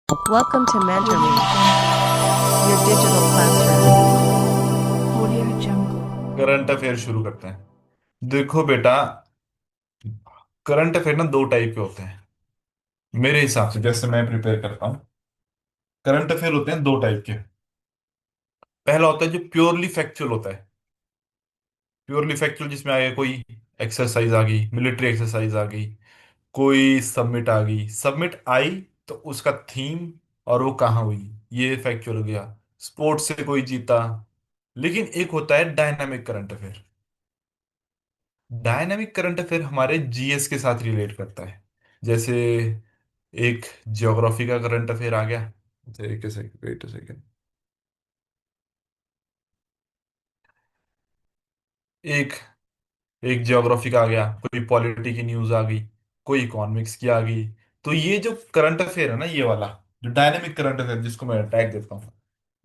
Welcome to MentorMe, your digital classroom. Audio Jungle. Current affair शुरू करते हैं। देखो बेटा, करंट अफेयर ना दो टाइप के होते हैं मेरे हिसाब से, जैसे मैं प्रिपेयर करता हूँ। करंट अफेयर होते हैं दो टाइप के। पहला होता है जो प्योरली फैक्चुअल होता है। प्योरली फैक्चुअल जिसमें आ गया कोई एक्सरसाइज आ गई, मिलिट्री एक्सरसाइज आ गई, कोई सबमिट आ गई, सबमिट आई तो उसका थीम और वो कहाँ हुई, ये फैक्चुअल हो गया। स्पोर्ट्स से कोई जीता। लेकिन एक होता है dynamic current affair. Dynamic current affair हमारे जीएस के साथ रिलेट करता है। जैसे एक ज्योग्राफी का करंट अफेयर आ गया। अच्छा, एक सेकंड, वेट अ सेकंड। एक एक ज्योग्राफी का आ गया, कोई पॉलिटी की न्यूज आ गई, कोई इकोनॉमिक्स की आ गई। तो ये जो करंट अफेयर है ना, ये वाला जो डायनेमिक करंट अफेयर जिसको मैं टैग देता हूँ,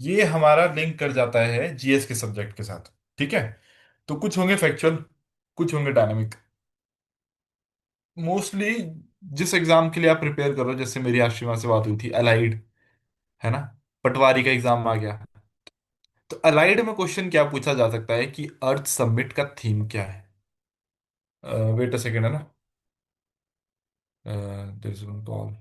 ये हमारा लिंक कर जाता है जीएस के सब्जेक्ट के साथ। ठीक है। तो कुछ होंगे फैक्चुअल, कुछ होंगे डायनेमिक। मोस्टली जिस एग्जाम के लिए आप प्रिपेयर करो, जैसे मेरी आज शिवा से बात हुई थी, अलाइड, है ना, पटवारी का एग्जाम आ गया। तो अलाइड में क्वेश्चन क्या पूछा जा सकता है कि अर्थ समिट का थीम क्या है। वेट अ सेकेंड, है ना। This call.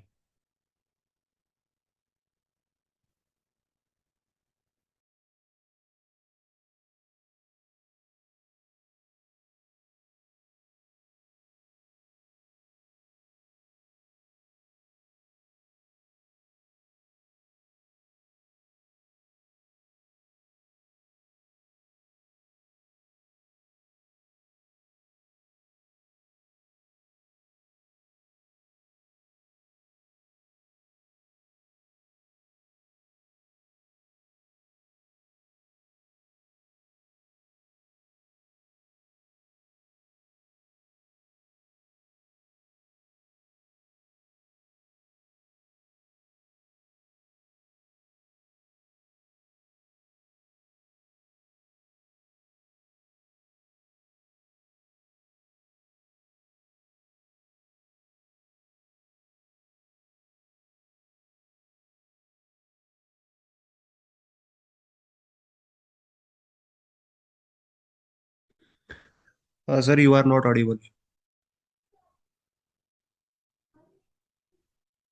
Sir, you are not audible.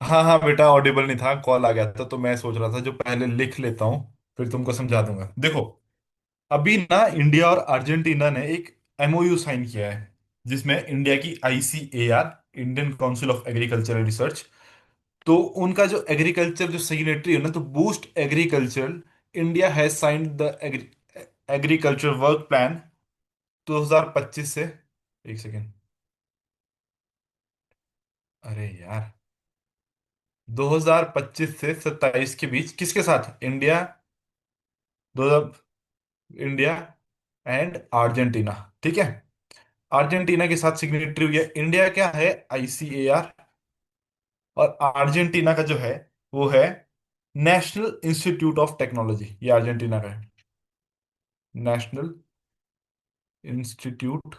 हाँ हाँ बेटा, ऑडिबल नहीं था, कॉल आ गया था, तो मैं सोच रहा था जो पहले लिख लेता हूँ, फिर तुमको समझा दूंगा। देखो, अभी ना इंडिया और अर्जेंटीना ने एक एमओयू साइन किया है, जिसमें इंडिया की ICAR, Indian council of agricultural research, तो उनका जो एग्रीकल्चर जो सिग्नेटरी है ना, तो boost agriculture, India has signed the agriculture work plan 2025 से। एक सेकेंड, अरे यार, 2025 से 27 के बीच किसके साथ, इंडिया, 2000, इंडिया एंड अर्जेंटीना। ठीक है। अर्जेंटीना के साथ सिग्नेटरी हुई है। इंडिया क्या है, आईसीएआर, और अर्जेंटीना का जो है वो है नेशनल इंस्टीट्यूट ऑफ टेक्नोलॉजी, ये अर्जेंटीना का है, नेशनल इंस्टीट्यूट।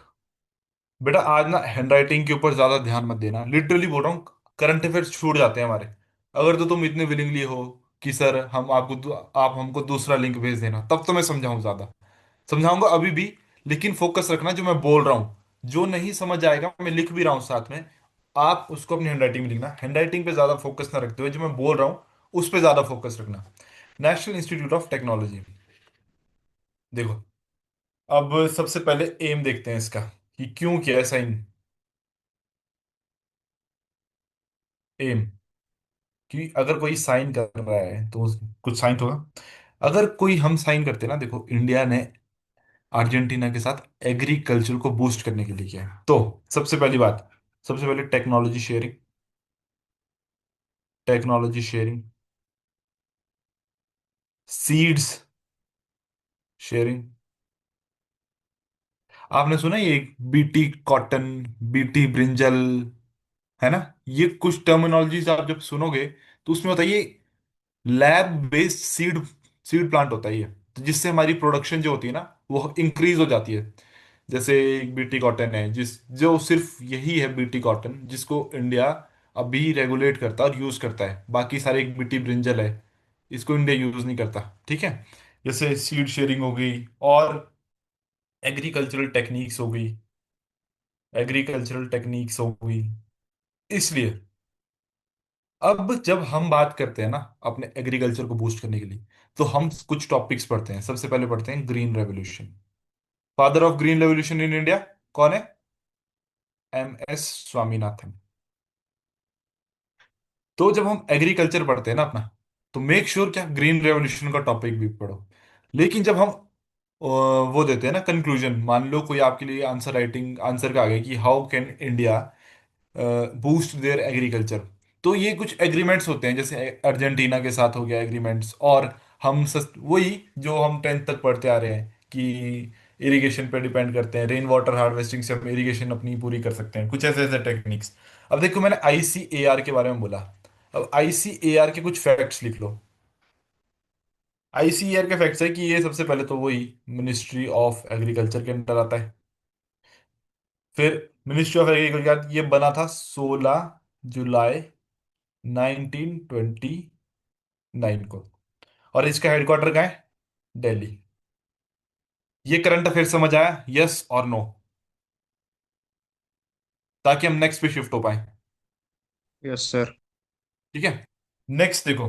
बेटा आज ना हैंडराइटिंग के ऊपर ज्यादा ध्यान मत देना, लिटरली बोल रहा हूँ, करंट अफेयर्स छूट जाते हैं हमारे। अगर तो तुम इतने विलिंगली हो कि सर हम आप हमको दूसरा लिंक भेज देना, तब तो मैं समझाऊं, ज्यादा समझाऊंगा अभी भी। लेकिन फोकस रखना जो मैं बोल रहा हूँ, जो नहीं समझ आएगा मैं लिख भी रहा हूँ साथ में, आप उसको अपनी हैंडराइटिंग में लिखना। हैंडराइटिंग पे ज्यादा फोकस ना रखते हुए जो मैं बोल रहा हूँ उस पे ज्यादा फोकस रखना। National institute of technology. देखो, अब सबसे पहले एम देखते हैं इसका, कि क्यों किया है साइन। एम, कि अगर कोई साइन कर रहा है तो कुछ साइन होगा। अगर कोई हम साइन करते हैं ना, देखो इंडिया ने अर्जेंटीना के साथ एग्रीकल्चर को बूस्ट करने के लिए किया है, तो सबसे पहली बात, सबसे पहले technology sharing, technology sharing, seeds sharing. आपने सुना ये बीटी कॉटन, बीटी ब्रिंजल, है ना, ये कुछ टर्मिनोलॉजीज आप जब सुनोगे तो उसमें होता है ये lab based seed, seed plant होता है ये। तो जिससे हमारी प्रोडक्शन जो होती है ना वो इंक्रीज हो जाती है। जैसे एक बीटी कॉटन है, जिस जो सिर्फ यही है बीटी कॉटन जिसको इंडिया अभी रेगुलेट करता है और यूज करता है। बाकी सारे एक मिट्टी ब्रिंजल है, इसको इंडिया यूज नहीं करता। ठीक है। जैसे सीड शेयरिंग हो गई, और एग्रीकल्चरल टेक्निक्स हो गई, एग्रीकल्चरल टेक्निक्स हो गई। इसलिए अब जब हम बात करते हैं ना अपने एग्रीकल्चर को बूस्ट करने के लिए, तो हम कुछ टॉपिक्स पढ़ते हैं। सबसे पहले पढ़ते हैं green revolution. Father of green revolution in India कौन है? MS स्वामीनाथन। तो जब हम एग्रीकल्चर पढ़ते हैं ना अपना, तो मेक श्योर क्या ग्रीन रेवोल्यूशन का टॉपिक भी पढ़ो। लेकिन जब हम वो देते हैं ना कंक्लूजन, मान लो कोई आपके लिए आंसर राइटिंग आंसर का आ गया कि how can India boost their agriculture, तो ये कुछ एग्रीमेंट्स होते हैं, जैसे अर्जेंटीना के साथ हो गया एग्रीमेंट्स। और वही जो हम 10th तक पढ़ते आ रहे हैं कि इरिगेशन पे डिपेंड करते हैं, रेन वाटर हार्वेस्टिंग से हम इरिगेशन अपनी पूरी कर सकते हैं, कुछ ऐसे ऐसे टेक्निक्स। अब देखो मैंने ICAR के बारे में बोला, अब ICAR के कुछ फैक्ट्स लिख लो। ICAR के फैक्ट्स है कि ये सबसे पहले तो वही मिनिस्ट्री ऑफ एग्रीकल्चर के अंडर आता है। फिर मिनिस्ट्री ऑफ एग्रीकल्चर ये बना था 16 जुलाई 1929 को। और इसका हेडक्वार्टर कहाँ है? दिल्ली। ये करंट अफेयर समझ आया, यस और नो? ताकि हम नेक्स्ट पे शिफ्ट हो पाए। Yes sir. ठीक है। नेक्स्ट देखो,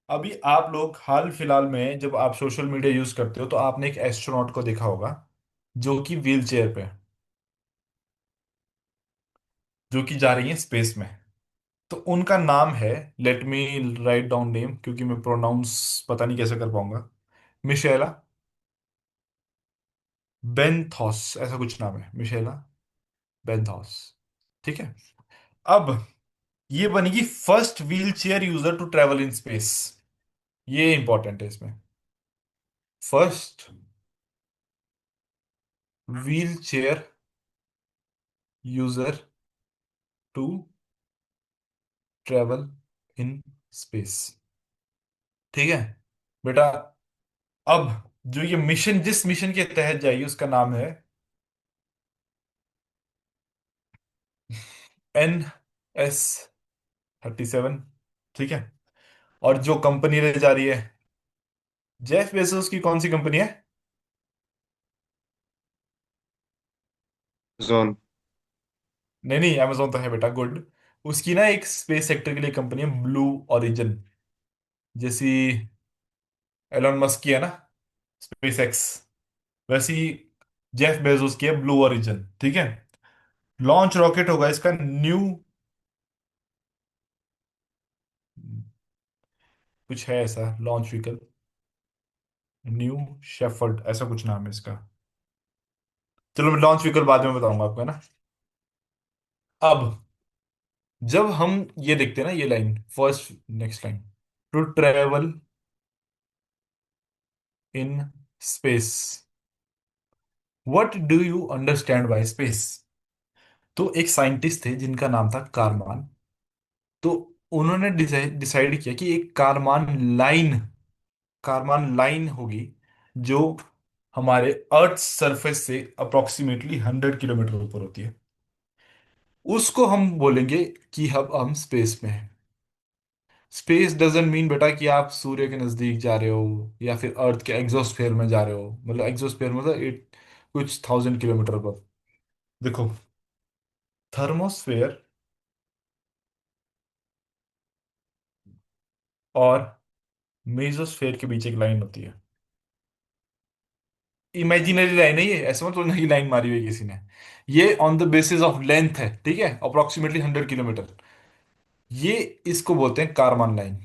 अभी आप लोग हाल फिलहाल में जब आप सोशल मीडिया यूज करते हो, तो आपने एक एस्ट्रोनॉट को देखा होगा जो कि व्हील चेयर पे है, जो कि जा रही है स्पेस में। तो उनका नाम है, let me write down name क्योंकि मैं प्रोनाउंस पता नहीं कैसे कर पाऊंगा। मिशेला बेंथॉस, ऐसा कुछ नाम है, मिशेला बेंथॉस। ठीक है। अब ये बनेगी first wheelchair user to travel in space. ये इंपॉर्टेंट है इसमें। First wheelchair user to travel in space. ठीक है बेटा। अब जो ये मिशन, जिस मिशन के तहत जाएगी उसका नाम है NS-37। ठीक है। और जो कंपनी ले जा रही है, जेफ बेजोस की कौन सी कंपनी है? जोन। नहीं नहीं, अमेजोन तो है बेटा, गुड। उसकी ना एक स्पेस सेक्टर के लिए कंपनी है ब्लू ओरिजिन, जैसी एलोन मस्क की है ना स्पेस एक्स, वैसी जेफ बेजोस की है ब्लू ओरिजिन। ठीक है। लॉन्च रॉकेट होगा इसका न्यू, कुछ है ऐसा लॉन्च व्हीकल, न्यू शेफर्ड ऐसा कुछ नाम है इसका। चलो मैं लॉन्च व्हीकल बाद में बताऊंगा आपको, है ना। अब जब हम ये देखते हैं ना, ये line first, next line, to travel in space, what do you understand by space? तो एक साइंटिस्ट थे जिनका नाम था कारमान। तो उन्होंने डिसाइड किया कि एक कारमान लाइन होगी जो हमारे अर्थ सरफेस से अप्रोक्सीमेटली 100 किलोमीटर ऊपर होती है। उसको हम बोलेंगे कि हम स्पेस में हैं। स्पेस डजंट मीन बेटा कि आप सूर्य के नजदीक जा रहे हो या फिर अर्थ के एग्जोस्फेयर में जा रहे हो, मतलब एग्जोस्फेयर मतलब इट कुछ 1000 किलोमीटर पर। देखो, थर्मोस्फेयर और मेसोस्फेयर के बीच एक लाइन होती है। इमेजिनरी लाइन है ये, ऐसा मत बोलना कि लाइन मारी हुई है किसी ने। ये on the basis of length है, ठीक है, अप्रोक्सीमेटली 100 किलोमीटर। ये इसको बोलते हैं कारमान लाइन।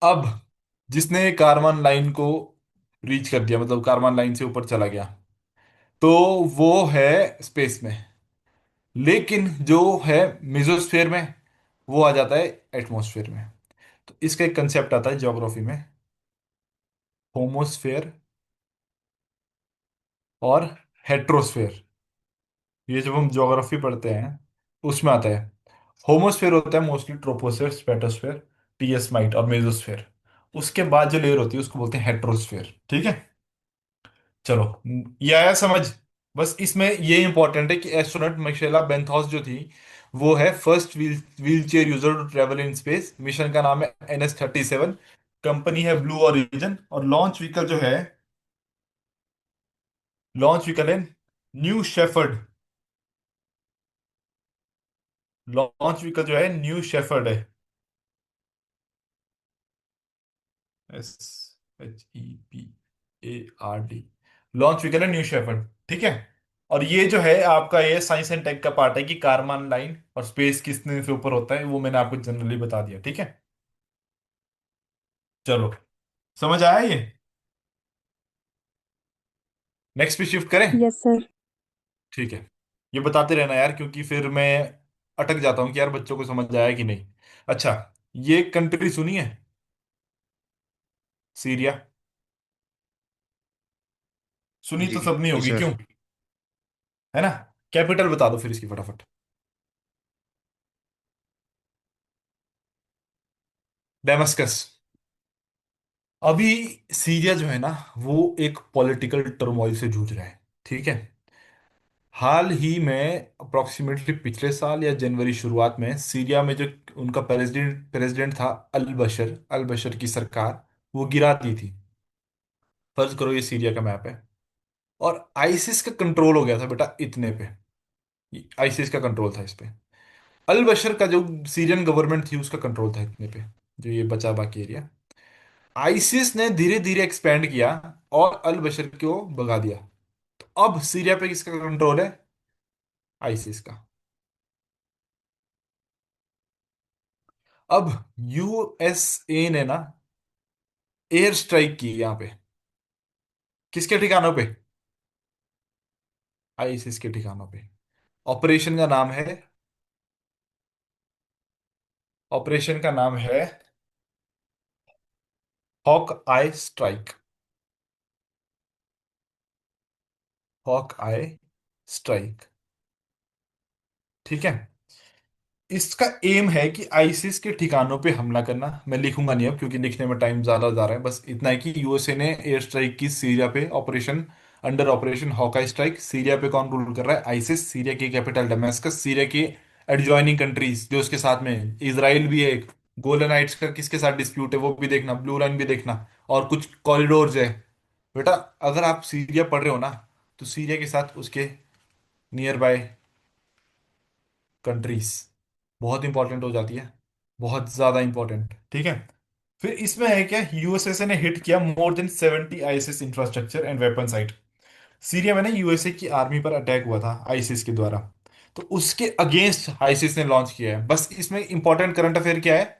अब जिसने कारमान लाइन को रीच कर दिया, मतलब कारमान लाइन से ऊपर चला गया, तो वो है स्पेस में। लेकिन जो है मेसोस्फेयर में, वो आ जाता है एटमॉस्फेयर में। तो इसका एक कंसेप्ट आता है ज्योग्राफी में, होमोस्फेयर और हेट्रोस्फेयर। ये जब हम ज्योग्राफी पढ़ते हैं उसमें आता है। होमोस्फेयर होता है mostly troposphere, stratosphere, TS might और मेसोस्फेयर। उसके बाद जो लेयर होती है उसको बोलते हैं हेट्रोस्फेयर। ठीक है। चलो, ये आया समझ? बस इसमें ये इंपॉर्टेंट है कि एस्ट्रोनॉट मिशेला बेंथॉस जो थी, वो है first wheelchair user to travel in space. Mission का नाम है NS-37। कंपनी है ब्लू ओरिजिन, और लॉन्च व्हीकल है न्यू शेफर्ड। लॉन्च व्हीकल जो है न्यू शेफर्ड है। SHEPARD। लॉन्च व्हीकल है न्यू शेफर्ड, ठीक है। और ये जो है आपका, ये साइंस एंड टेक का पार्ट है कि कारमान लाइन और स्पेस कितने से ऊपर होता है, वो मैंने आपको जनरली बता दिया, ठीक है। चलो, समझ आया ये? नेक्स्ट पे शिफ्ट करें? Yes sir. ठीक है। ये बताते रहना यार, क्योंकि फिर मैं अटक जाता हूँ कि यार बच्चों को समझ आया कि नहीं। अच्छा, ये कंट्री सुनी है, सीरिया? सुनी जी तो सब नहीं जी होगी, सर। क्यों? है ना? कैपिटल बता दो फिर इसकी फटाफट। डेमस्कस। अभी सीरिया जो है ना, वो एक पॉलिटिकल टर्मोइल से जूझ रहा है, ठीक है। हाल ही में अप्रोक्सीमेटली पिछले साल या जनवरी शुरुआत में सीरिया में जो उनका प्रेसिडेंट प्रेसिडेंट था, अल बशर की सरकार वो गिरा दी थी। फर्ज करो ये सीरिया का मैप है, और आईसिस का कंट्रोल हो गया था बेटा इतने पे। आईसिस का कंट्रोल था इस पे। अल बशर का जो सीरियन गवर्नमेंट थी उसका कंट्रोल था इतने पे, जो ये बचा बाकी एरिया। आईसिस ने धीरे धीरे एक्सपेंड किया और अल बशर को भगा दिया। तो अब सीरिया पे किसका कंट्रोल है? आईसिस का। अब यूएसए ने ना एयर स्ट्राइक की यहाँ पे, किसके ठिकानों पे? आईसिस के ठिकानों पे। ऑपरेशन का नाम है ऑपरेशन का नाम है हॉक आई स्ट्राइक। हॉक आई स्ट्राइक, ठीक है। इसका एम है कि आईसिस के ठिकानों पे हमला करना। मैं लिखूंगा नहीं अब, क्योंकि लिखने में टाइम ज्यादा जा रहा है। बस इतना है कि यूएसए ने एयर स्ट्राइक की सीरिया पे, operation under operation Hawkeye strike. Syria पे कौन रूल कर रहा है? आईसिस। सीरिया की कैपिटल डमेस्कस। सीरिया के एडजॉइनिंग कंट्रीज जो उसके साथ में है, इसराइल भी है एक। गोलनाइट्स का किसके साथ डिस्प्यूट है वो भी देखना, ब्लू लाइन भी देखना, और कुछ कॉरिडोर्स है। बेटा, अगर आप सीरिया पढ़ रहे हो ना, तो सीरिया के साथ उसके नियर बाय कंट्रीज बहुत इंपॉर्टेंट हो जाती है, बहुत ज्यादा इंपॉर्टेंट, ठीक है। फिर इसमें है क्या, यूएसए ने हिट किया more than 70 ISS infrastructure and weapon site. Syria में ना यूएसए की आर्मी पर अटैक हुआ था आईसिस के द्वारा, तो उसके अगेंस्ट आईसिस ने लॉन्च किया है। बस इसमें इंपॉर्टेंट करंट अफेयर क्या है,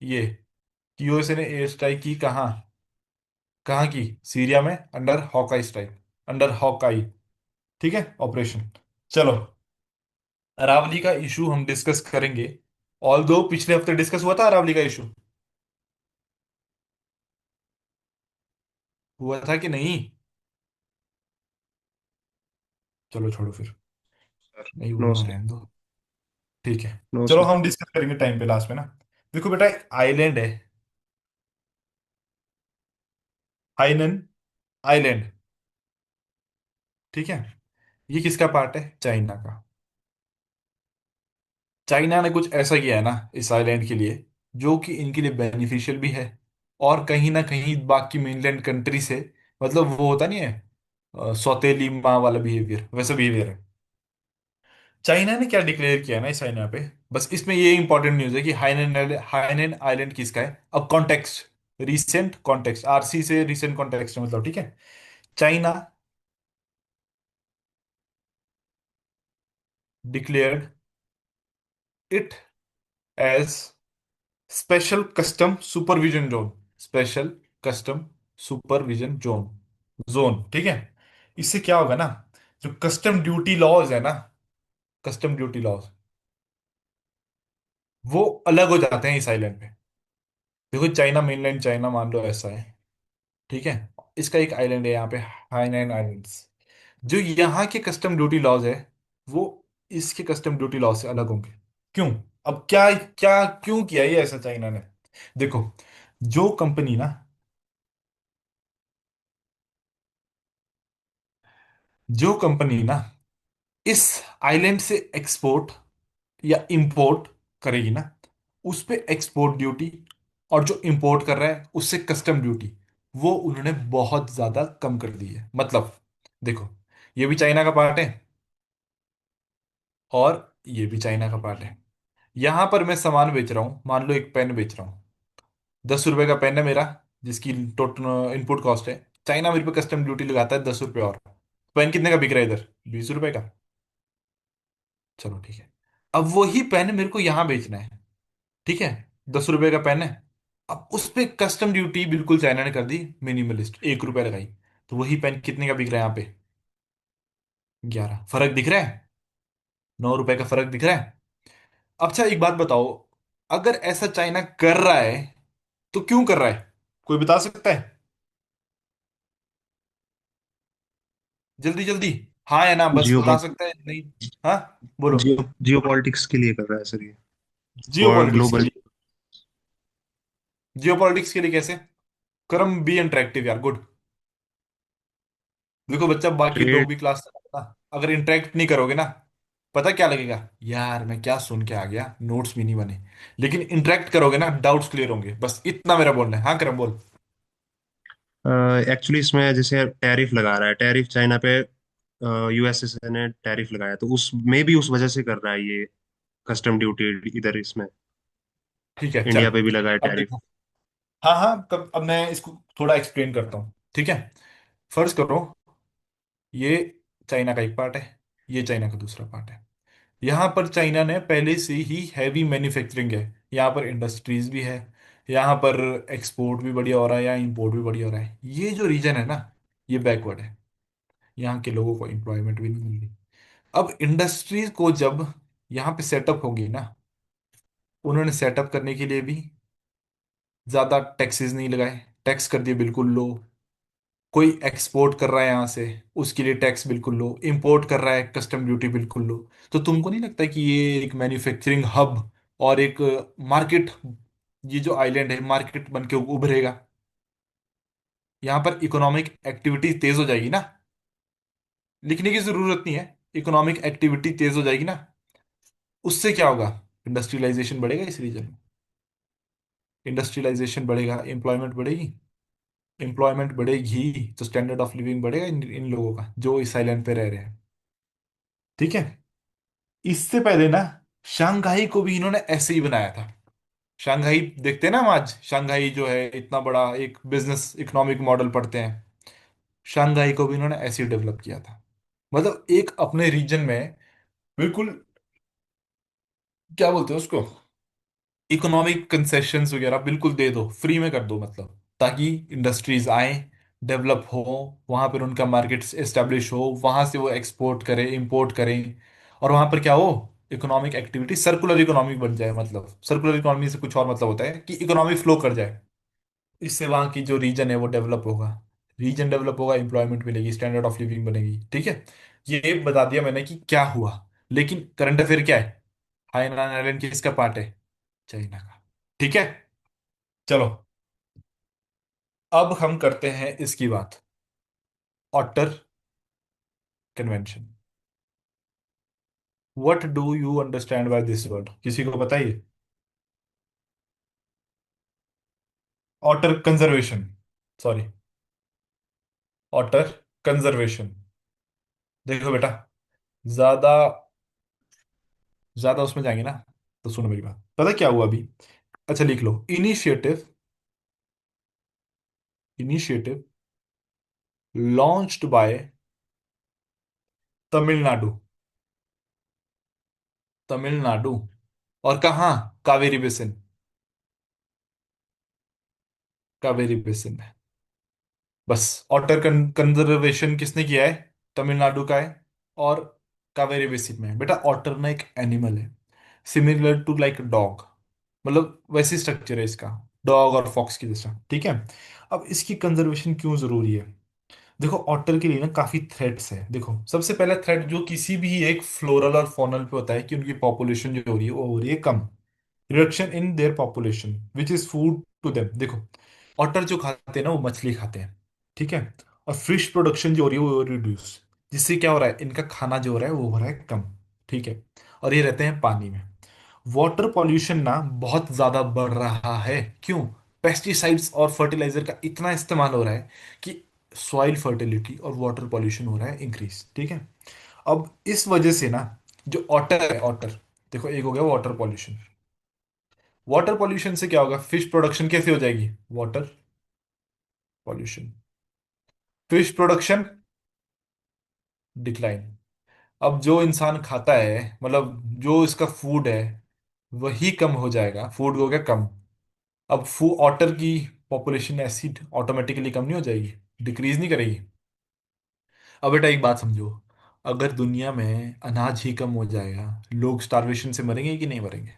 ये कि यूएसए ने एयर स्ट्राइक की कहाँ? कहाँ की? सीरिया में, under Hawkeye strike, under Hawkeye, ठीक है, ऑपरेशन। चलो, अरावली का इशू हम डिस्कस करेंगे। ऑल दो पिछले हफ्ते डिस्कस हुआ था अरावली का इशू, हुआ था कि नहीं? चलो छोड़ो फिर, सर नहीं नो हुआ, सर। रहने दो, ठीक है। नो चलो सर। हम डिस्कस करेंगे टाइम पे लास्ट में ना। देखो बेटा, एक आइलैंड है, हाइनन आइलैंड, ठीक है। ये किसका पार्ट है? चाइना का। चाइना ने कुछ ऐसा किया है ना इस आइलैंड के लिए, जो कि इनके लिए बेनिफिशियल भी है, और कहीं ना कहीं बाकी मेनलैंड कंट्री से, मतलब वो होता नहीं है सौतेली माँ वाला बिहेवियर, वैसा बिहेवियर है। चाइना ने क्या डिक्लेयर किया ना इस चाइना पे, बस इसमें ये इंपॉर्टेंट न्यूज है कि हाइनन आइलैंड किसका है। अब कॉन्टेक्स्ट, रीसेंट कॉन्टेक्स्ट, आरसी से रीसेंट कॉन्टेक्स्ट मतलब, ठीक है। China declared it as special custom supervision zone. Special custom supervision zone, zone, ठीक है। इससे क्या होगा ना, जो कस्टम ड्यूटी लॉज है ना, कस्टम ड्यूटी लॉज वो अलग हो जाते हैं इस आइलैंड पे। देखो, चाइना मेनलैंड चाइना मान लो ऐसा है, ठीक है। इसका एक आइलैंड है यहाँ पे, हाइनैन आइलैंड्स। जो यहाँ के कस्टम ड्यूटी लॉज है, वो इसके कस्टम ड्यूटी लॉज से अलग होंगे। क्यों? अब क्या क्या क्यों किया ये ऐसा चाइना ने? देखो, जो कंपनी ना, जो कंपनी ना इस आइलैंड से एक्सपोर्ट या इंपोर्ट करेगी ना, उस पे एक्सपोर्ट ड्यूटी, और जो इंपोर्ट कर रहा है उससे कस्टम ड्यूटी, वो उन्होंने बहुत ज्यादा कम कर दी है। मतलब देखो, ये भी चाइना का पार्ट है और ये भी चाइना का पार्ट है। यहां पर मैं सामान बेच रहा हूं, मान लो एक पेन बेच रहा हूं, 10 रुपए का पेन है मेरा, जिसकी टोटल इनपुट कॉस्ट है। चाइना मेरे पे कस्टम ड्यूटी लगाता है 10 रुपये और। पेन कितने का बिक रहा है इधर? 20 रुपए का। चलो ठीक है। अब वही पेन मेरे को यहां बेचना है, ठीक है, 10 रुपए का पेन है। अब उस पे कस्टम ड्यूटी बिल्कुल चाइना ने कर दी, मिनिमलिस्ट, 1 रुपए लगाई। तो वही पेन कितने का बिक रहा है यहाँ पे? 11। फर्क दिख रहा है? 9 रुपए का फर्क दिख रहा है। अच्छा एक बात बताओ, अगर ऐसा चाइना कर रहा है तो क्यों कर रहा है? कोई बता सकता है? जल्दी जल्दी, हाँ या ना, बस जियो बता सकता है नहीं? हाँ, बोलो। जियो पॉलिटिक्स के लिए कर रहा है सर ये। जियो और पॉलिटिक्स के ग्लोबल। लिए? जियो पॉलिटिक्स के लिए कैसे? कर्म बी इंटरेक्टिव यार, गुड। देखो बच्चा, बाकी लोग ट्रेड। भी क्लास ना, अगर इंटरेक्ट नहीं करोगे ना, पता क्या लगेगा? यार मैं क्या सुन के आ गया, नोट्स भी नहीं बने। लेकिन इंटरेक्ट करोगे ना, डाउट्स क्लियर होंगे, बस इतना मेरा बोलना है। हाँ करम बोल। एक्चुअली इसमें जैसे टैरिफ लगा रहा है, टैरिफ चाइना पे। यूएसए ने टैरिफ लगाया तो उस में भी उस वजह से कर रहा है ये कस्टम ड्यूटी इधर इसमें। ठीक है चल। इंडिया पे भी लगा है अब टैरिफ। देखो, हाँ हाँ, कब, अब मैं इसको थोड़ा एक्सप्लेन करता हूँ, ठीक है। फर्ज करो, ये चाइना का एक पार्ट है, ये चाइना का दूसरा पार्ट है। यहाँ पर चाइना ने पहले से ही हैवी मैन्युफैक्चरिंग है, यहाँ पर इंडस्ट्रीज भी है, यहाँ पर एक्सपोर्ट भी बढ़िया हो रहा है, यहाँ इंपोर्ट भी बढ़िया हो रहा है। ये जो रीजन है ना, ये बैकवर्ड है, यहाँ के लोगों को एम्प्लॉयमेंट भी नहीं मिल रही। अब इंडस्ट्रीज को जब यहाँ पे सेटअप होगी ना, उन्होंने सेटअप करने के लिए भी ज्यादा टैक्सेस नहीं लगाए, टैक्स कर दिए बिल्कुल लो। कोई एक्सपोर्ट कर रहा है यहाँ से, उसके लिए टैक्स बिल्कुल लो, इंपोर्ट कर रहा है कस्टम ड्यूटी बिल्कुल लो। तो तुमको नहीं लगता कि ये एक मैन्युफैक्चरिंग हब और एक मार्केट, ये जो आइलैंड है मार्केट बन के उभरेगा? यहाँ पर इकोनॉमिक एक्टिविटी तेज हो जाएगी ना, लिखने की जरूरत नहीं है, इकोनॉमिक एक्टिविटी तेज हो जाएगी ना। उससे क्या होगा? इंडस्ट्रियलाइजेशन बढ़ेगा इस रीजन में, इंडस्ट्रियलाइजेशन बढ़ेगा, एम्प्लॉयमेंट बढ़ेगी, एम्प्लॉयमेंट बढ़ेगी तो स्टैंडर्ड ऑफ लिविंग बढ़ेगा इन लोगों का जो इस आइलैंड पे रह रहे हैं, ठीक है। इससे पहले ना, शंघाई को भी इन्होंने ऐसे ही बनाया था। शंघाई देखते हैं ना हम आज, शंघाई जो है इतना बड़ा एक बिजनेस इकोनॉमिक मॉडल पढ़ते हैं, शंघाई को भी इन्होंने ऐसे ही डेवलप किया था। मतलब एक अपने रीजन में बिल्कुल, क्या बोलते हैं उसको, इकोनॉमिक कंसेशंस वगैरह बिल्कुल दे दो, फ्री में कर दो, मतलब ताकि इंडस्ट्रीज आए, डेवलप हो, वहां पर उनका मार्केट एस्टेब्लिश हो, वहां से वो एक्सपोर्ट करें, इंपोर्ट करें, और वहां पर क्या हो, इकोनॉमिक एक्टिविटी सर्कुलर इकोनॉमी बन जाए। मतलब सर्कुलर इकोनॉमी से कुछ और मतलब होता है कि इकोनॉमी फ्लो कर जाए, इससे वहां की जो रीजन है वो डेवलप होगा, रीजन डेवलप होगा, एम्प्लॉयमेंट मिलेगी, स्टैंडर्ड ऑफ लिविंग बनेगी, ठीक है। ये बता दिया मैंने कि क्या हुआ। लेकिन करंट अफेयर क्या है? हाइनान आइलैंड किसका पार्ट है? चाइना का, ठीक है। चलो, अब हम करते हैं इसकी बात, otter convention. What do you understand by this word? किसी को बताइए। Otter conservation, sorry, otter conservation. देखो बेटा, ज्यादा ज्यादा उसमें जाएंगे ना, तो सुनो मेरी बात, पता क्या हुआ अभी? अच्छा लिख लो, initiative, initiative launched by Tamil Nadu, Tamil Nadu, और कहाँ? कावेरी बेसिन, कावेरी बेसिन में। बस, ऑटर कंजर्वेशन किसने किया है? तमिलनाडु का है, और कावेरी बेसिन में है। बेटा ऑटर ना एक एनिमल है, सिमिलर टू लाइक डॉग, मतलब वैसी स्ट्रक्चर है इसका, डॉग और फॉक्स की जैसा, ठीक है। अब इसकी कंजर्वेशन क्यों जरूरी है? देखो ऑटर के लिए ना काफी थ्रेट्स है। देखो सबसे पहला थ्रेट जो किसी भी एक फ्लोरल और फॉनल पे होता है कि उनकी पॉपुलेशन जो हो रही है वो हो रही है कम, reduction in their population which is food to them. देखो ऑटर जो खाते हैं ना वो मछली खाते हैं, ठीक है, और फिश प्रोडक्शन जो हो रही है वो रिड्यूस। जिससे क्या हो रहा है, इनका खाना जो हो रहा है वो हो रहा है कम। ठीक है। और ये रहते हैं पानी में। वाटर पॉल्यूशन ना बहुत ज्यादा बढ़ रहा है। क्यों? पेस्टिसाइड्स और फर्टिलाइजर का इतना इस्तेमाल हो रहा है कि सॉइल फर्टिलिटी और वाटर पॉल्यूशन हो रहा है इंक्रीज। ठीक है। अब इस वजह से ना, जो ऑटर है, ऑटर, देखो एक हो गया वाटर पॉल्यूशन। वाटर पॉल्यूशन से क्या होगा, फिश प्रोडक्शन कैसे हो जाएगी, water pollution, fish production decline. अब जो इंसान खाता है, मतलब जो इसका फूड है, वही कम हो जाएगा, फूड हो गया कम। अब ऑटर की पॉपुलेशन ऐसी ऑटोमेटिकली कम नहीं हो जाएगी, डिक्रीज नहीं करेगी। अब बेटा एक बात समझो, अगर दुनिया में अनाज ही कम हो जाएगा, लोग स्टारवेशन से मरेंगे कि नहीं मरेंगे?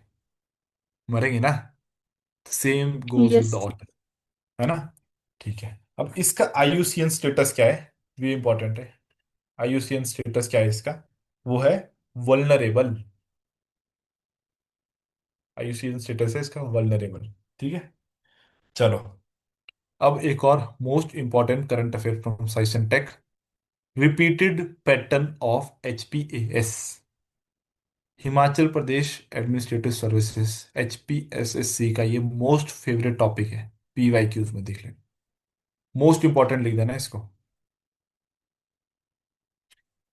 मरेंगे ना। Same goes with the Yes. Otter, है ना। ठीक है। अब इसका आईयूसीएन स्टेटस क्या है, ये इंपॉर्टेंट है। आईयूसीएन स्टेटस क्या है इसका, वो है वल्नरेबल। आईयूसीएन स्टेटस है इसका वल्नरेबल। ठीक है। चलो, अब एक और most important current affair from science and tech. Repeated pattern of HPAS, Himachal Pradesh administrative services, HPSSC का ये मोस्ट फेवरेट टॉपिक है। पीवाईक्यूज में देख लें, मोस्ट इंपॉर्टेंट लिख देना इसको।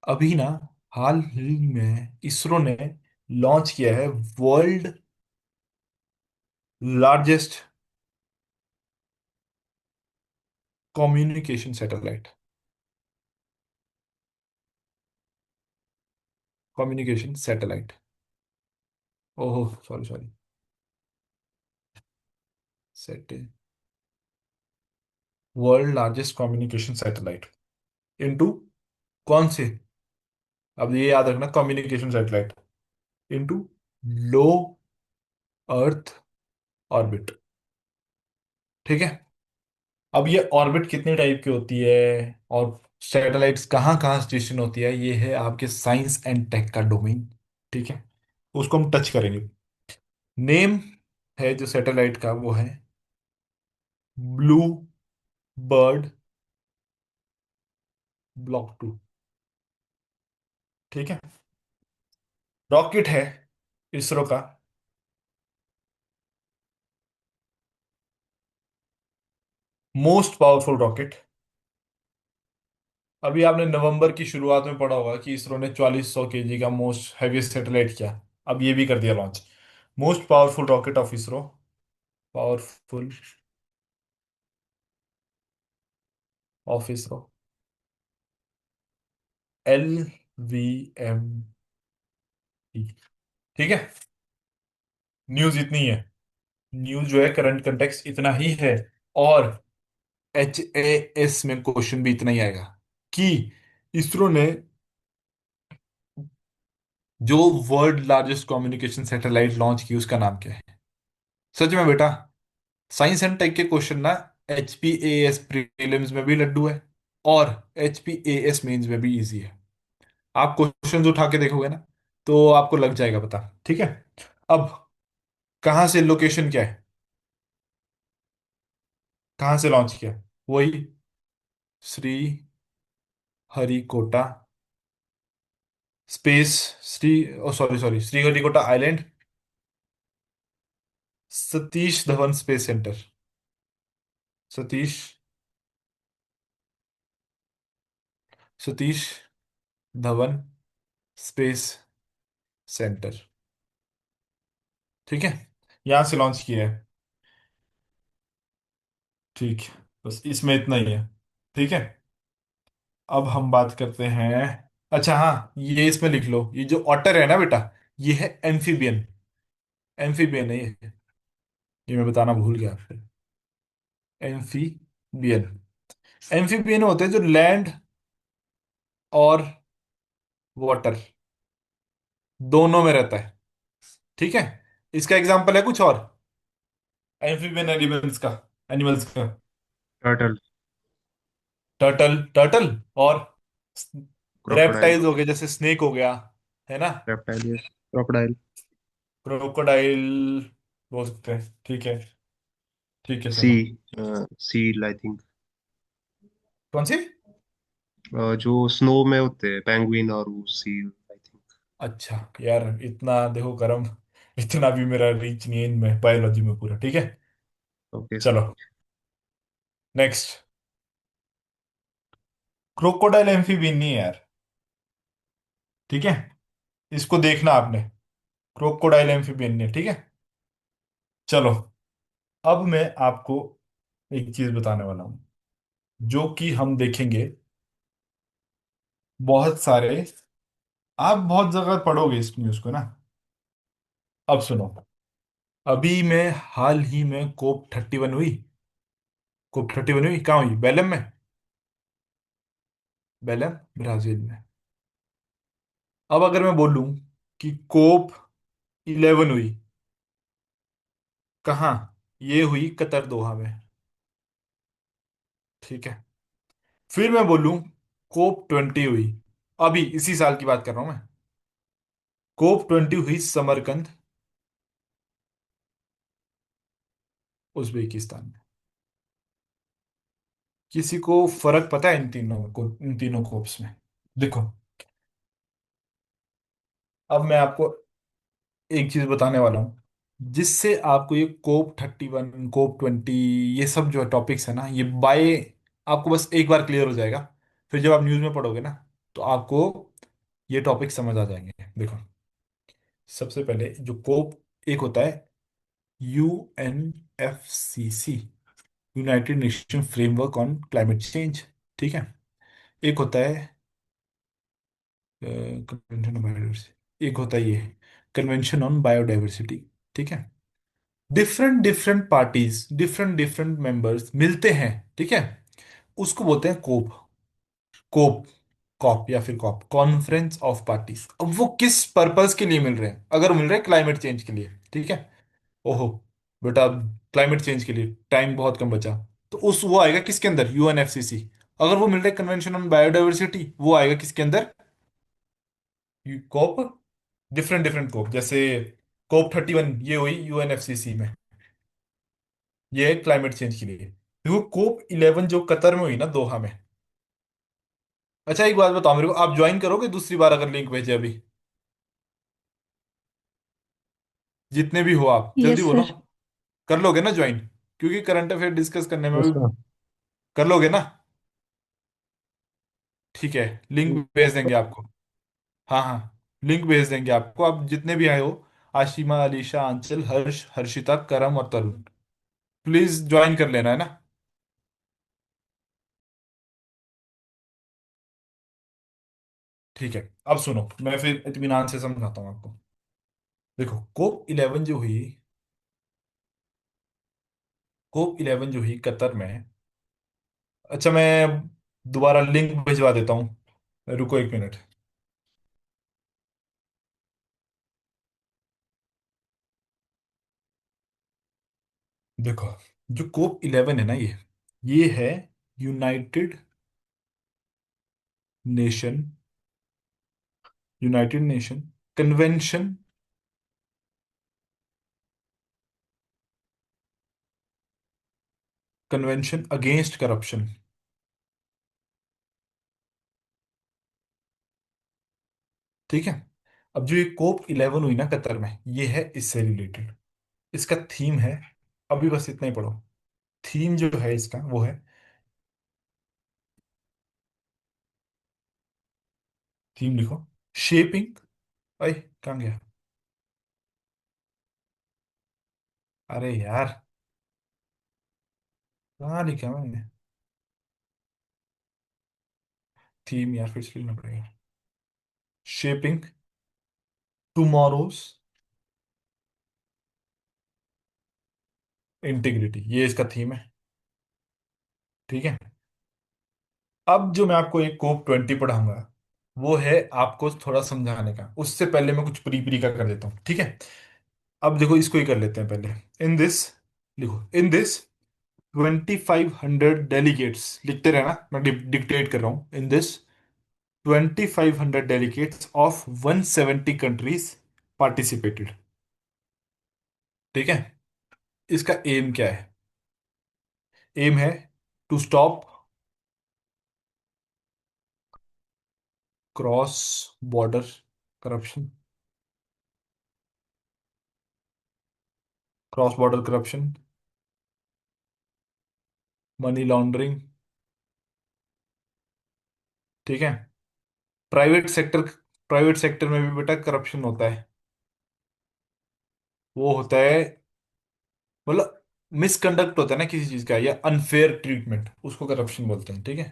अभी ना, हाल ही में इसरो ने लॉन्च किया है world largest communication satellite. Communication satellite, ओहो sorry sorry, set, world largest communication satellite into, कौन से, अब ये याद रखना, communication satellite into low earth orbit. ठीक है। अब ये ऑर्बिट कितने टाइप की होती है, और सैटेलाइट्स कहाँ कहाँ स्टेशन होती है, ये है आपके साइंस एंड टेक का डोमेन। ठीक है। उसको हम टच करेंगे। नेम है जो सैटेलाइट का, वो है ब्लू बर्ड ब्लॉक 2। ठीक है। रॉकेट है इसरो का मोस्ट पावरफुल रॉकेट। अभी आपने नवंबर की शुरुआत में पढ़ा होगा कि इसरो ने 4400 केजी का मोस्ट हैवीएस्ट सैटेलाइट किया। अब ये भी कर दिया launch. Most powerful rocket of ISRO, powerful of ISRO, LVMP। ठीक है। न्यूज इतनी है, न्यूज जो है करंट कंटेक्स्ट इतना ही है। और HAS में क्वेश्चन भी इतना ही आएगा कि इसरो ने जो world largest communication satellite launch की उसका नाम क्या है। सच में बेटा, साइंस एंड टेक के क्वेश्चन ना HPAS प्रीलिम्स में भी लड्डू है, और HPAS मेंस में भी इजी है। आप क्वेश्चंस उठा के देखोगे ना, तो आपको लग जाएगा पता। ठीक है। अब कहाँ से, लोकेशन क्या है, कहाँ से लॉन्च किया, वही Sriharikota space, Sri, oh sorry sorry, Sriharikota island, Satish Dhawan space centre, Satish, Satish Dhawan space centre. ठीक है। यहां से लॉन्च किया है। ठीक है, बस इसमें इतना ही है। ठीक है। अब हम बात करते हैं, अच्छा हाँ, ये इसमें लिख लो, ये जो ऑटर है ना बेटा, ये है एम्फीबियन। एम्फीबियन है ये मैं बताना भूल गया आपसे। एम्फीबियन, एम्फीबियन होते हैं जो लैंड और वाटर दोनों में रहता है। ठीक है। इसका एग्जांपल है कुछ और एम्फीबियन एनिमल्स का, एनिमल्स का, टर्टल, टर्टल, टर्टल, और क्रोकोडाइल, रेप्टाइल्स हो गए, जैसे स्नेक हो गया, है ना, रेप्टाइल, क्रोकोडाइल, क्रोकोडाइल बोल सकते हैं। ठीक है। ठीक है सी, चलो। सील आई थिंक, कौन सी? जो स्नो में होते हैं पेंगुइन और वो सील आई थिंक। अच्छा यार, इतना देखो करम, इतना भी मेरा रीच नहीं है इनमें, बायोलॉजी में पूरा ठीक है। Okay sir. चलो नेक्स्ट। क्रोकोडाइल एम्फीबियन नहीं है यार, ठीक है, इसको देखना आपने। क्रोकोडाइल एम्फीबियन नहीं है, ठीक है। चलो, अब मैं आपको एक चीज बताने वाला हूं, जो कि हम देखेंगे बहुत सारे, आप बहुत जगह पढ़ोगे इस न्यूज को ना। अब सुनो, अभी मैं हाल ही में कोप 31 हुई, कोप 31 हुई कहाँ हुई, बेलम में, बेलम ब्राजील में। अब अगर मैं बोलूं कि कोप 11 हुई कहाँ, ये हुई कतर दोहा में, ठीक है। फिर मैं बोलूं कोप 20 हुई, अभी इसी साल की बात कर रहा हूं मैं, कोप 20 हुई समरकंद, उज्बेकिस्तान में। किसी को फर्क पता है इन तीनों को, इन तीनों कोप्स में? देखो, अब मैं आपको एक चीज बताने वाला हूँ, जिससे आपको ये कोप 31 कोप 20 ये सब जो टॉपिक्स है ना, ये बाय आपको बस एक बार क्लियर हो जाएगा। फिर जब आप न्यूज़ में पढ़ोगे ना, तो आपको ये टॉपिक समझ आ जाएंगे। देखो, सबसे पहले जो कोप एक होता है, UNFCC, United nation framework on climate change, ठीक है। एक होता है कन्वेंशन ऑन बायोडाइवर्सिटी, एक होता है ये कन्वेंशन ऑन बायोडाइवर्सिटी, ठीक है। Different different parties, different different members मिलते हैं, ठीक है, उसको बोलते हैं कोप। कोप, कॉप या फिर कॉप, कॉन्फ्रेंस ऑफ पार्टीज। अब वो किस पर्पस के लिए मिल रहे हैं? अगर मिल रहे हैं क्लाइमेट चेंज के लिए, ठीक है, ओहो बेटा, क्लाइमेट चेंज के लिए टाइम बहुत कम बचा, तो उस वो आएगा किसके अंदर, UNFCC। अगर वो मिल रहे हैं कन्वेंशन ऑन बायोडाइवर्सिटी, वो आएगा किसके अंदर, कोप। डिफरेंट डिफरेंट कोप, जैसे कोप 31 ये हुई UNFCC में, ये है क्लाइमेट चेंज के लिए। देखो कोप 11 जो कतर में हुई ना, दोहा में। अच्छा एक बात बताओ मेरे को, आप ज्वाइन करोगे दूसरी बार अगर लिंक भेजे अभी, जितने भी हो आप जल्दी यस बोलो, सर। कर लोगे ना ज्वाइन? क्योंकि करंट अफेयर डिस्कस करने में यस भी सर। कर लोगे ना? ठीक है, लिंक भेज देंगे आपको। हाँ हाँ, लिंक भेज देंगे आपको, आप जितने भी आए हो, आशिमा, अलीशा, आंचल, हर्ष, हर्षिता, करम और तरुण, प्लीज ज्वाइन कर लेना है ना। ठीक है, अब सुनो, मैं फिर इत्मीनान से समझाता हूँ आपको। देखो कोप 11 जो हुई, कोप 11 जो हुई कतर में, अच्छा मैं दोबारा लिंक भिजवा देता हूँ, रुको एक मिनट। देखो, जो कोप 11 है ना, ये है United nation, United nation convention, convention against corruption, ठीक है। अब जो ये कोप 11 हुई ना कतर में, ये है इससे रिलेटेड, इसका थीम है, अभी बस इतना ही पढ़ो। थीम जो है इसका वो है, थीम लिखो, शेपिंग, अरे कहाँ गया, अरे यार कहाँ लिखा मैंने, थीम यार फिर से लिखना पड़ेगा, शेपिंग टुमारोज इंटीग्रिटी, ये इसका थीम है, ठीक है। अब जो मैं आपको एक कोप 20 पढ़ाऊंगा, वो है आपको थोड़ा समझाने का, उससे पहले मैं कुछ प्री प्री का कर देता हूँ, ठीक है। अब देखो इसको ही कर लेते हैं पहले। इन दिस, लिखो, इन दिस 2500 डेलीगेट्स, लिखते रहना, मैं डिक्टेट कर रहा हूँ। In this 2500 delegates of 170 countries participated, ठीक है। इसका एम क्या है? एम है to stop cross border corruption, cross border corruption, money laundering. ठीक है। प्राइवेट सेक्टर, प्राइवेट सेक्टर में भी बेटा करप्शन होता है। वो होता है, मतलब मिसकंडक्ट होता है ना किसी चीज का, या अनफेयर ट्रीटमेंट, उसको करप्शन बोलते हैं। ठीक है।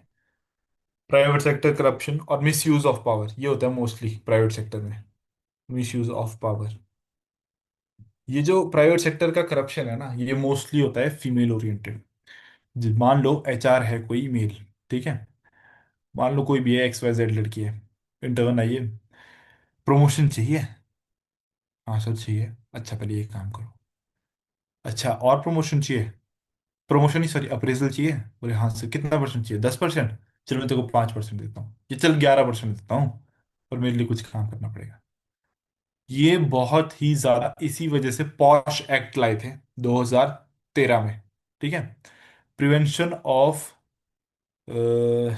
प्राइवेट सेक्टर करप्शन और मिस यूज ऑफ पावर, ये होता है मोस्टली प्राइवेट सेक्टर में। मिस यूज ऑफ पावर, ये जो प्राइवेट सेक्टर का करप्शन है ना, ये मोस्टली होता है फीमेल ओरिएंटेड। मान लो एचआर है कोई मेल, ठीक है, मान लो कोई भी है, एक्स वाई जेड लड़की है, इंटर्न आई है, प्रमोशन चाहिए। हाँ सर चाहिए। अच्छा पहले ये काम करो। अच्छा और प्रमोशन चाहिए? प्रमोशन ही सॉरी, अप्रेजल चाहिए। बोले हाँ सर, कितना परसेंट चाहिए? 10%। चलो मैं तेरे को 5% देता हूँ, ये चल 11% देता हूँ, और मेरे लिए कुछ काम करना पड़ेगा। ये बहुत ही ज्यादा इसी वजह से पॉश एक्ट लाए थे 2013 में। ठीक है। Prevention of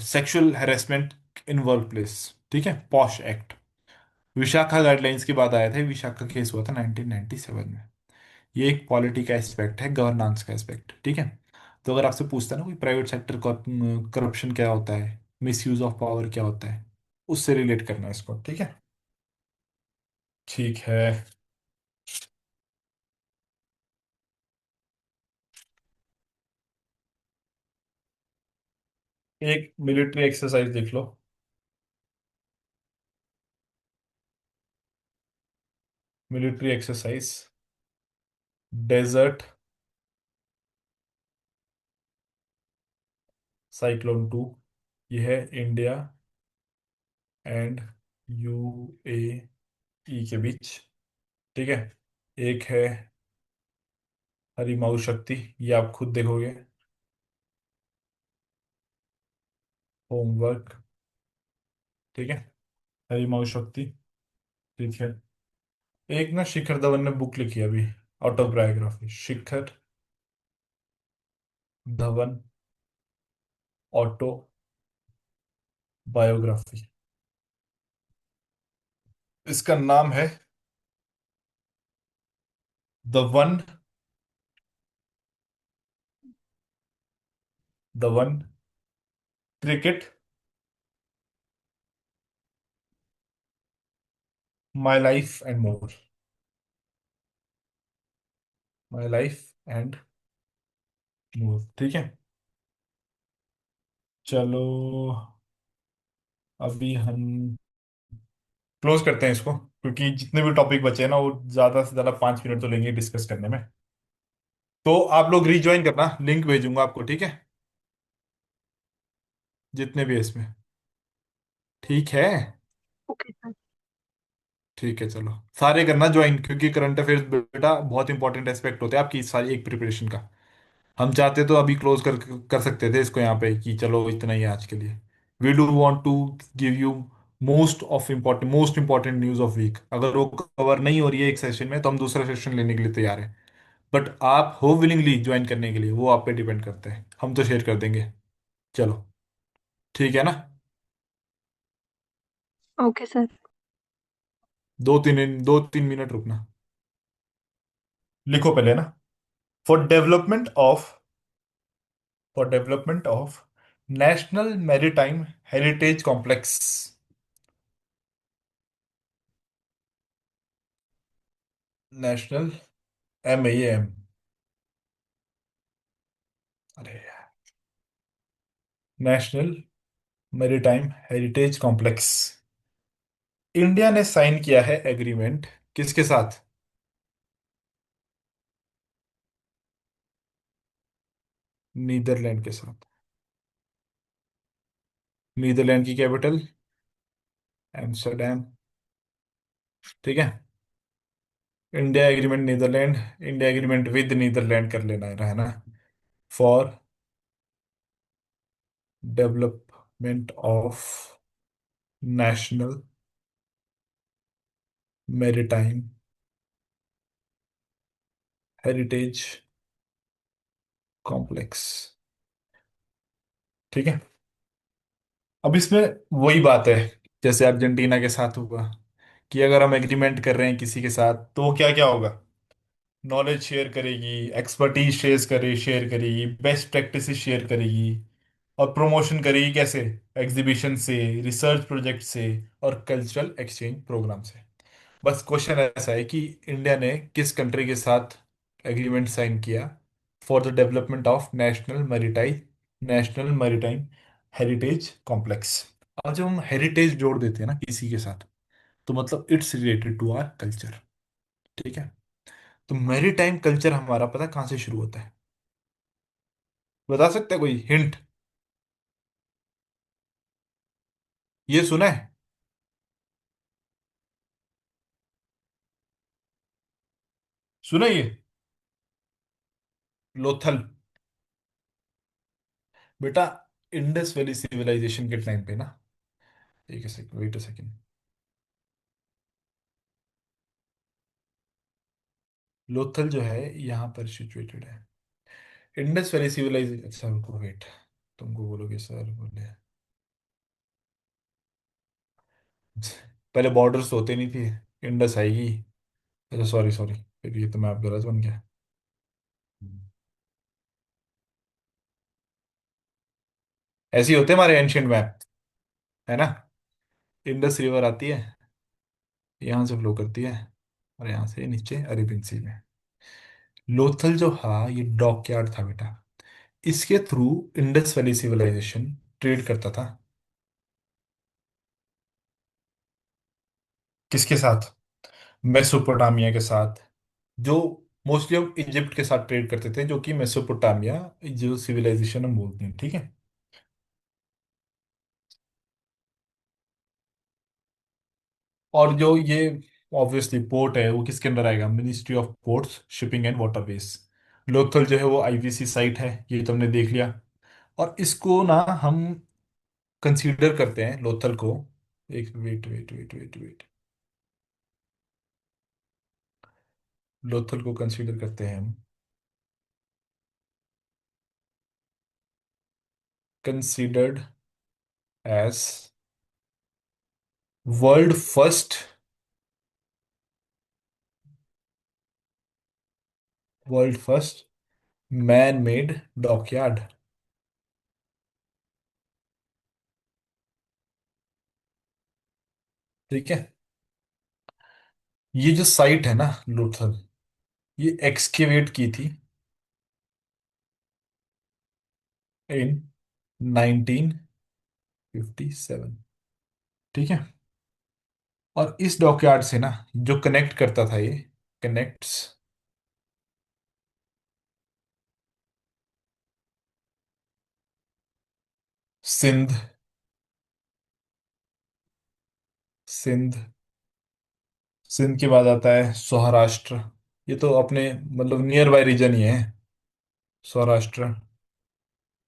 sexual harassment in work place. ठीक है, पॉश एक्ट। विशाखा गाइडलाइंस के बाद आया था, विशाखा केस हुआ था 1997 में। ये एक पॉलिटी का एस्पेक्ट है, गवर्नेंस का एस्पेक्ट। ठीक है। तो अगर आपसे पूछता है ना कोई प्राइवेट सेक्टर करप्शन क्या होता है, मिस यूज ऑफ पावर क्या होता है, उससे रिलेट करना है इसको। ठीक है। ठीक है। एक मिलिट्री एक्सरसाइज देख लो। Military exercise, desert cyclone 2। यह है इंडिया एंड यूएई के बीच। ठीक है। एक है हरिमाऊ शक्ति, ये आप खुद देखोगे, होमवर्क। ठीक है। हरिमाऊ शक्ति। ठीक है। एक ना शिखर धवन ने बुक लिखी है अभी, autobiography, Shikhar Dhawan auto biography. इसका नाम है the one, the one cricket, my life and more, my life and more. ठीक है। चलो अभी हम क्लोज करते हैं इसको, क्योंकि जितने भी टॉपिक बचे हैं ना, वो ज्यादा से ज्यादा 5 मिनट तो लेंगे डिस्कस करने में। तो आप लोग रिज्वाइन करना, लिंक भेजूंगा आपको। ठीक है, जितने भी है इसमें। ठीक है। Okay sir. ठीक है चलो, सारे करना ज्वाइन, क्योंकि करंट अफेयर्स बेटा बहुत इंपॉर्टेंट एस्पेक्ट होते हैं आपकी सारी एक प्रिपरेशन का। हम चाहते तो अभी क्लोज कर सकते थे इसको यहाँ पे, कि चलो इतना ही है आज के लिए। We do want to give you most important news of week. अगर वो कवर नहीं हो रही है एक सेशन में, तो हम दूसरा सेशन लेने के लिए तैयार है। बट आप हो विलिंगली ज्वाइन करने के लिए, वो आप पे डिपेंड करता है, हम तो शेयर कर देंगे। चलो ठीक है ना। Okay sir. 2-3 मिनट रुकना। लिखो पहले ना। For development of, for development of national maritime heritage complex. National, MAM, अरे यार, national maritime heritage complex, India ने साइन किया है एग्रीमेंट किसके साथ? नीदरलैंड के साथ। नीदरलैंड की कैपिटल एम्स्टर्डम। ठीक है। India agreement Netherlands, India agreement with Netherlands कर लेना है ना। For development of national maritime heritage complex. ठीक है। अब इसमें वही बात है, जैसे अर्जेंटीना के साथ हुआ कि अगर हम एग्रीमेंट कर रहे हैं किसी के साथ तो वो क्या क्या होगा, नॉलेज शेयर करेगी, एक्सपर्टीज शेयर करेगी, बेस्ट प्रैक्टिसेस शेयर करेगी, और प्रमोशन करेगी कैसे, एग्जीबिशन से, रिसर्च प्रोजेक्ट से, और कल्चरल एक्सचेंज प्रोग्राम से। बस क्वेश्चन ऐसा है कि इंडिया ने किस कंट्री के साथ एग्रीमेंट साइन किया for the development of national maritime heritage complex. और जब हम हेरिटेज जोड़ देते हैं ना किसी के साथ, तो मतलब it's related to our culture. ठीक है। तो मैरीटाइम कल्चर हमारा पता है कहाँ से शुरू होता है? बता सकते हैं कोई हिंट? ये सुना है? सुना है ये? लोथल। बेटा, इंडस वैली सिविलाइजेशन के टाइम पे ना, एक second, wait a second. Lothal जो है यहाँ पर सिचुएटेड है। इंडस वैली सिविलाइजेशन, अच्छा रुको, वेट। तुमको बोलोगे सर बोले पहले बॉर्डर्स होते नहीं थे, इंडस आएगी। अच्छा सॉरी सॉरी, फिर ये तो मैं आप गलत बन गया। ऐसे ही होते हैं हमारे एंशियंट मैप, है ना। इंडस रिवर आती है, यहाँ से फ्लो करती है, और यहाँ से नीचे अरेबियन सी में। लोथल जो था ये डॉकयार्ड था बेटा। इसके through Indus valley civilization trade करता था। किसके साथ? मेसोपोटामिया के साथ। जो मोस्टली हम इजिप्ट के साथ ट्रेड करते थे, जो कि मेसोपोटामिया जो सिविलाइजेशन हम बोलते हैं, ठीक है। और जो ये ऑब्वियसली पोर्ट है वो किसके अंदर आएगा? Ministry of ports shipping and waterways. Lothal जो है वो आईवीसी साइट है, ये तुमने देख लिया। और इसको ना हम कंसीडर करते हैं लोथल को। एक wait wait wait wait wait, Lothal को कंसीडर करते हैं हम, considered as world first, world first man made dockyard. ठीक है। ये जो साइट है ना लोथल, ये एक्सकेवेट की थी इन 1957। ठीक है। और इस डॉकयार्ड से ना जो कनेक्ट करता था, ये कनेक्ट्स सिंध, सिंध, सिंध के बाद आता है सौराष्ट्र। ये तो अपने मतलब नियर बाय रीजन ही है, सौराष्ट्र।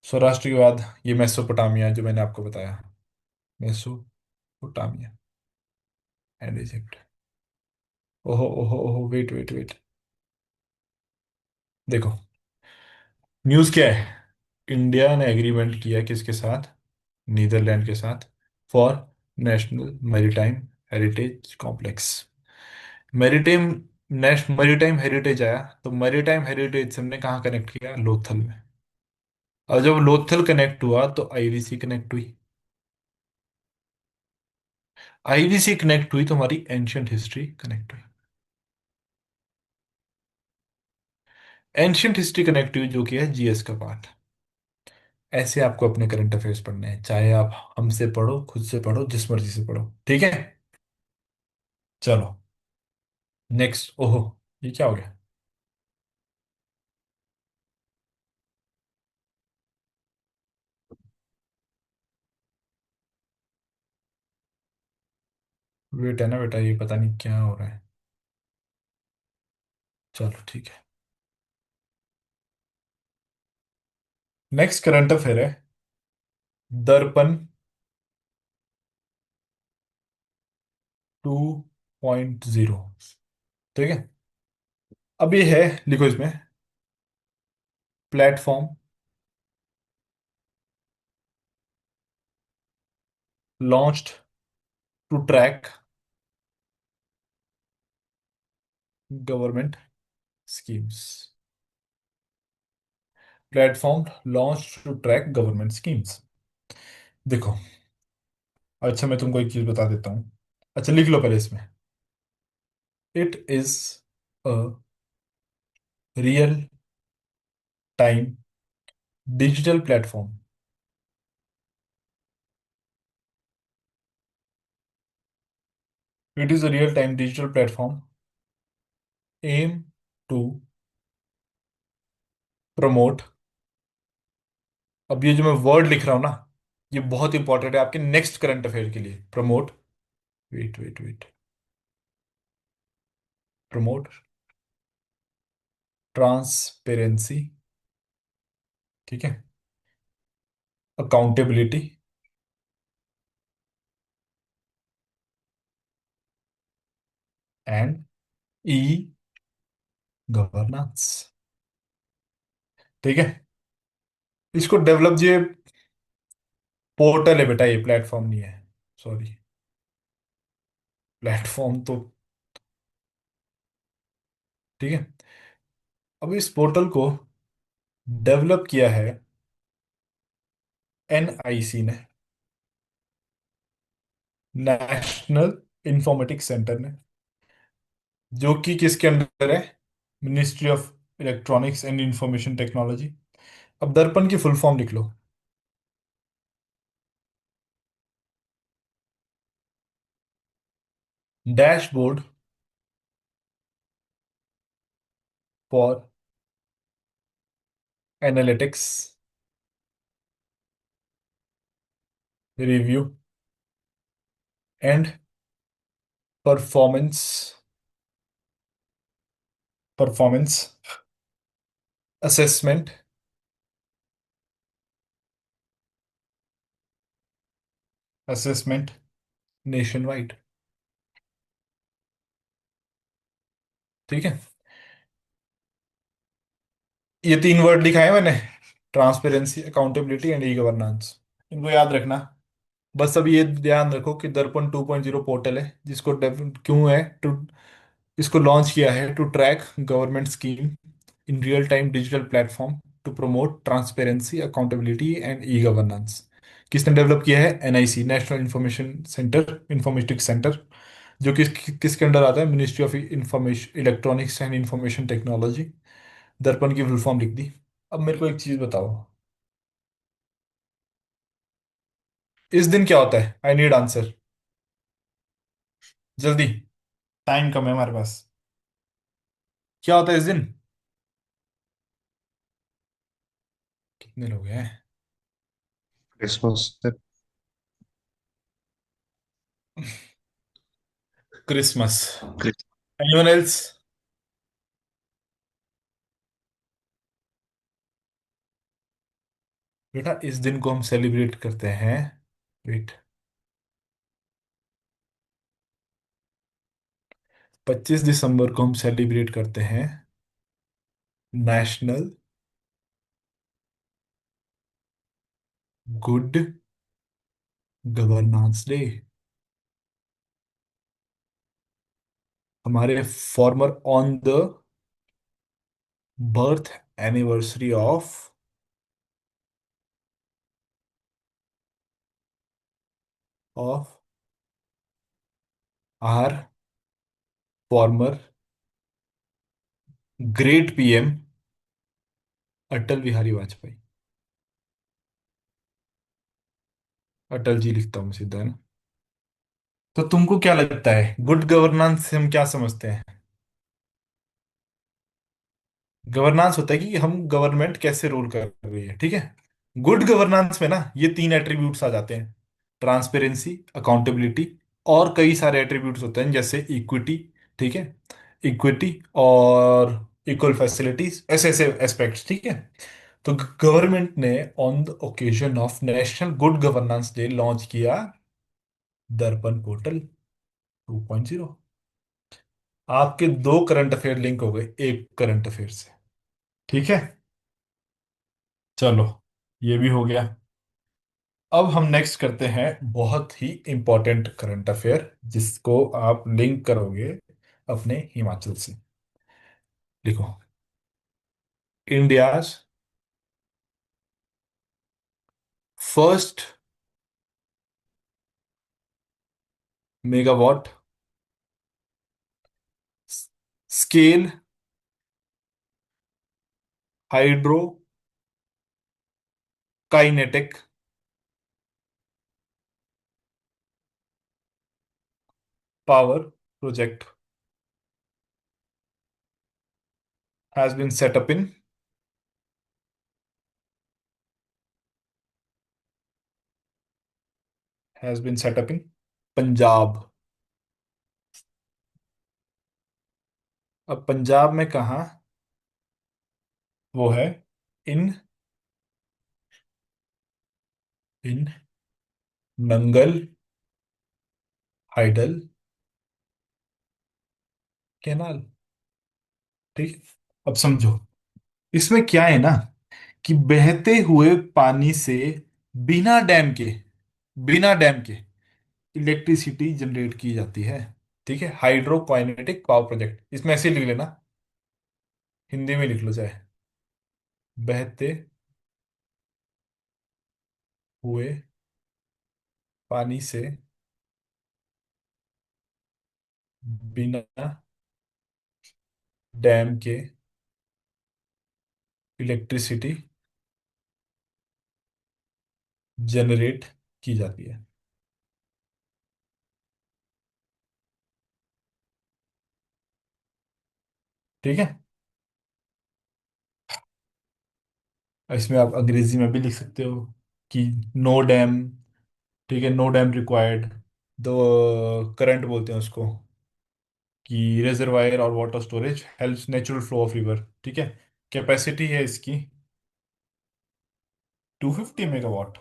सौराष्ट्र के बाद ये मेसोपोटामिया जो मैंने आपको बताया, मेसोपोटामिया एंड इजिप्ट। ओहो ओहो ओहो, वेट वेट वेट, देखो न्यूज़ क्या है। इंडिया ने एग्रीमेंट किया किसके साथ? नीदरलैंड के साथ, for national maritime heritage complex. Maritime national maritime heritage आया, तो मैरीटाइम हेरिटेज से हमने कहाँ कनेक्ट किया? लोथल में। और जब लोथल कनेक्ट हुआ तो आईवीसी कनेक्ट हुई। आईवीसी कनेक्ट हुई तो हमारी एंशियंट हिस्ट्री कनेक्ट हुई। एंशियंट हिस्ट्री कनेक्ट हुई, जो कि है जीएस का पार्ट। ऐसे आपको अपने करंट अफेयर्स पढ़ने हैं, चाहे आप हमसे पढ़ो, खुद से पढ़ो, जिस मर्जी से पढ़ो, ठीक है। चलो नेक्स्ट। ओहो, ये क्या हो गया? वेट है ना बेटा, ये पता नहीं क्या हो रहा है। चलो ठीक है। नेक्स्ट करंट अफेयर है दर्पण 2.0। ठीक है। अब ये है, लिखो इसमें, platform launched to track government schemes. Platform launch to track government schemes. देखो, अच्छा मैं तुमको एक चीज बता देता हूँ। अच्छा लिख लो पहले इसमें। It is a real time digital platform. It is a real time digital platform aim to promote. अब ये जो मैं वर्ड लिख रहा हूं ना, ये बहुत इंपॉर्टेंट है आपके नेक्स्ट करंट अफेयर के लिए। Promote, wait wait wait, promote transparency, ठीक है, अकाउंटेबिलिटी एंड ई गवर्नेंस। ठीक है, इसको डेवलप, ये पोर्टल है बेटा, ये प्लेटफॉर्म नहीं है। सॉरी, प्लेटफॉर्म तो, ठीक है। अब इस पोर्टल को डेवलप किया है एनआईसी ने, नेशनल इंफॉर्मेटिक्स सेंटर ने, जो कि किसके अंडर है? Ministry of electronics and information technology. अब दर्पण की फुल फॉर्म लिख लो। Dashboard for analytics review and performance performance assessment assessment nationwide. ठीक है, ये तीन वर्ड लिखा है मैंने, transparency, accountability and e governance. इनको याद रखना। बस अब ये ध्यान रखो कि दर्पण 2.0 पोर्टल है, जिसको क्यों है, टू, इसको लॉन्च किया है to track government scheme in real time digital platform to promote transparency, accountability and e governance. किसने डेवलप किया है? NIC, national information centre, informatics centre, जो किसके अंडर आता है? Ministry of information electronics and information technology. Darpan की full form लिख दी। अब मेरे को एक चीज बताओ, इस दिन क्या होता है? आई नीड आंसर, जल्दी, टाइम कम है हमारे पास। क्या होता है इस दिन? कितने लोग हैं? क्रिसमस से। क्रिसमस। क्रिस- एनीवन एल्स? बेटा इस दिन को हम सेलिब्रेट करते हैं, वेट, 25 दिसंबर को हम सेलिब्रेट करते हैं नेशनल गुड गवर्नेंस डे। हमारे former on the birth anniversary of our former great PM Atal Bihari Vajpayee. Atal ji लिखता हूं मैं सीधा, है ना? तो तुमको क्या लगता है गुड गवर्नेंस से हम क्या समझते हैं? गवर्नेंस होता है कि हम गवर्नमेंट कैसे रूल कर रही है, ठीक है। गुड गवर्नेंस में ना ये तीन एट्रीब्यूट्स आ जाते हैं: ट्रांसपेरेंसी, अकाउंटेबिलिटी, और कई सारे एट्रीब्यूट्स होते हैं जैसे इक्विटी, ठीक है, इक्विटी और इक्वल फैसिलिटीज, ऐसे ऐसे एस्पेक्ट्स, ठीक है। तो गवर्नमेंट ने on the occasion of national good governance day launch किया दर्पण पोर्टल 2.0। आपके दो करंट अफेयर लिंक हो गए एक करंट अफेयर से, ठीक है। चलो, ये भी हो गया। अब हम नेक्स्ट करते हैं बहुत ही इंपॉर्टेंट करंट अफेयर, जिसको आप लिंक करोगे अपने हिमाचल से। लिखो, India first megawatt scale hydro kinetic power project has been set up in has been set up in Punjab. अब पंजाब में कहाँ? वो है इन इन नंगल हाइडल कैनाल। ठीक। अब समझो, इसमें क्या है ना, कि बहते हुए पानी से बिना डैम के बिना डैम के इलेक्ट्रिसिटी जनरेट की जाती है। ठीक है, हाइड्रोकाइनेटिक पावर प्रोजेक्ट, इसमें ऐसे ही लिख लेना, हिंदी में लिख लो चाहे। बहते हुए पानी से बिना डैम के इलेक्ट्रिसिटी जनरेट की जाती है। ठीक है, इसमें आप अंग्रेजी में भी लिख सकते हो कि नो डैम। ठीक है, नो डैम रिक्वायर्ड, दो करंट बोलते हैं उसको, कि रिजर्वायर और water storage helps natural flow of river. ठीक है, कैपेसिटी है इसकी 250 मेगावाट।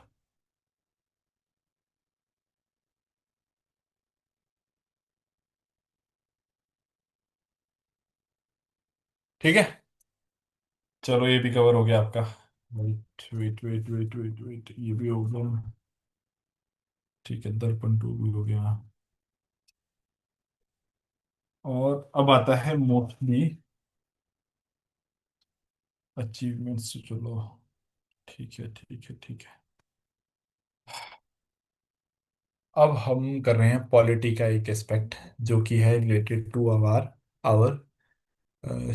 ठीक है, चलो ये भी कवर हो गया आपका। Wait wait wait wait wait wait, ये भी हो गया। ठीक है, दर्पण टू भी हो गया। और अब आता है मोस्टली अचीवमेंट्स। चलो, ठीक है ठीक है ठीक है। अब हम कर रहे हैं पॉलिटी का एक एस्पेक्ट, जो कि है related to our our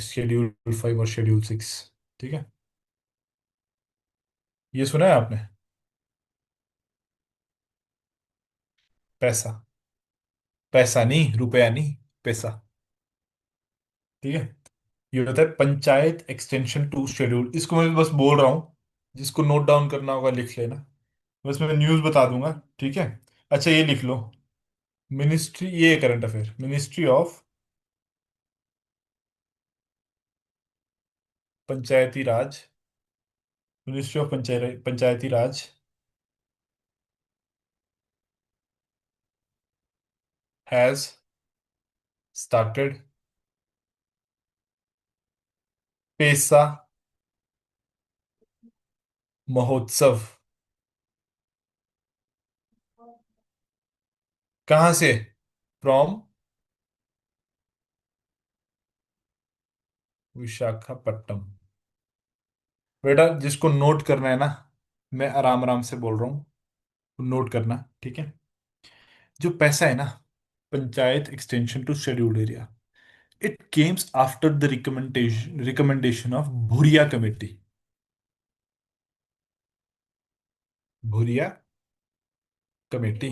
schedule 5 और शेड्यूल 6। ठीक है, ये सुना है आपने? पैसा, पैसा नहीं, रुपया नहीं, पैसा। ठीक है, ये होता है पंचायत एक्सटेंशन टू शेड्यूल। इसको मैं बस बोल रहा हूँ, जिसको नोट डाउन करना होगा लिख लेना। बस मैं न्यूज़ बता दूंगा। ठीक है, अच्छा ये लिख लो, मिनिस्ट्री, ये current affair, ministry of Panchayati Raj, ministry of Panchayati Raj has started PESA Mahotsav. कहाँ से? फ्रॉम विशाखापट्टनम। बेटा जिसको नोट करना है ना, मैं आराम आराम से बोल रहा हूँ, नोट करना। ठीक है, जो पैसा है ना, panchayat extension to scheduled area, it comes after the recommendation of Bhuria committee. Bhuria committee,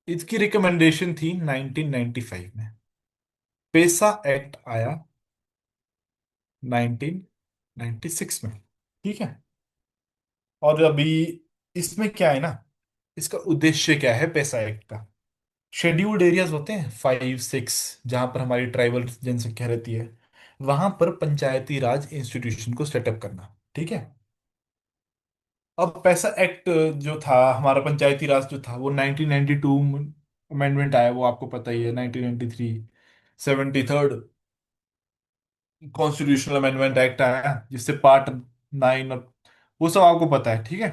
इसकी रिकमेंडेशन थी 1995 में। पेसा एक्ट आया 1996 में। ठीक है, और अभी इसमें क्या है ना, इसका उद्देश्य क्या है पैसा एक्ट का? शेड्यूल्ड एरियाज होते हैं 5 6, जहां पर हमारी ट्राइबल जनसंख्या रहती है, वहां पर पंचायती राज इंस्टीट्यूशन को सेटअप करना। ठीक है, अब पैसा एक्ट जो था हमारा, पंचायती राज जो था, वो 1992 अमेंडमेंट आया, वो आपको पता ही है। 1993 73rd कॉन्स्टिट्यूशनल अमेंडमेंट एक्ट आया, जिससे पार्ट 9 और वो सब आपको पता है, ठीक है।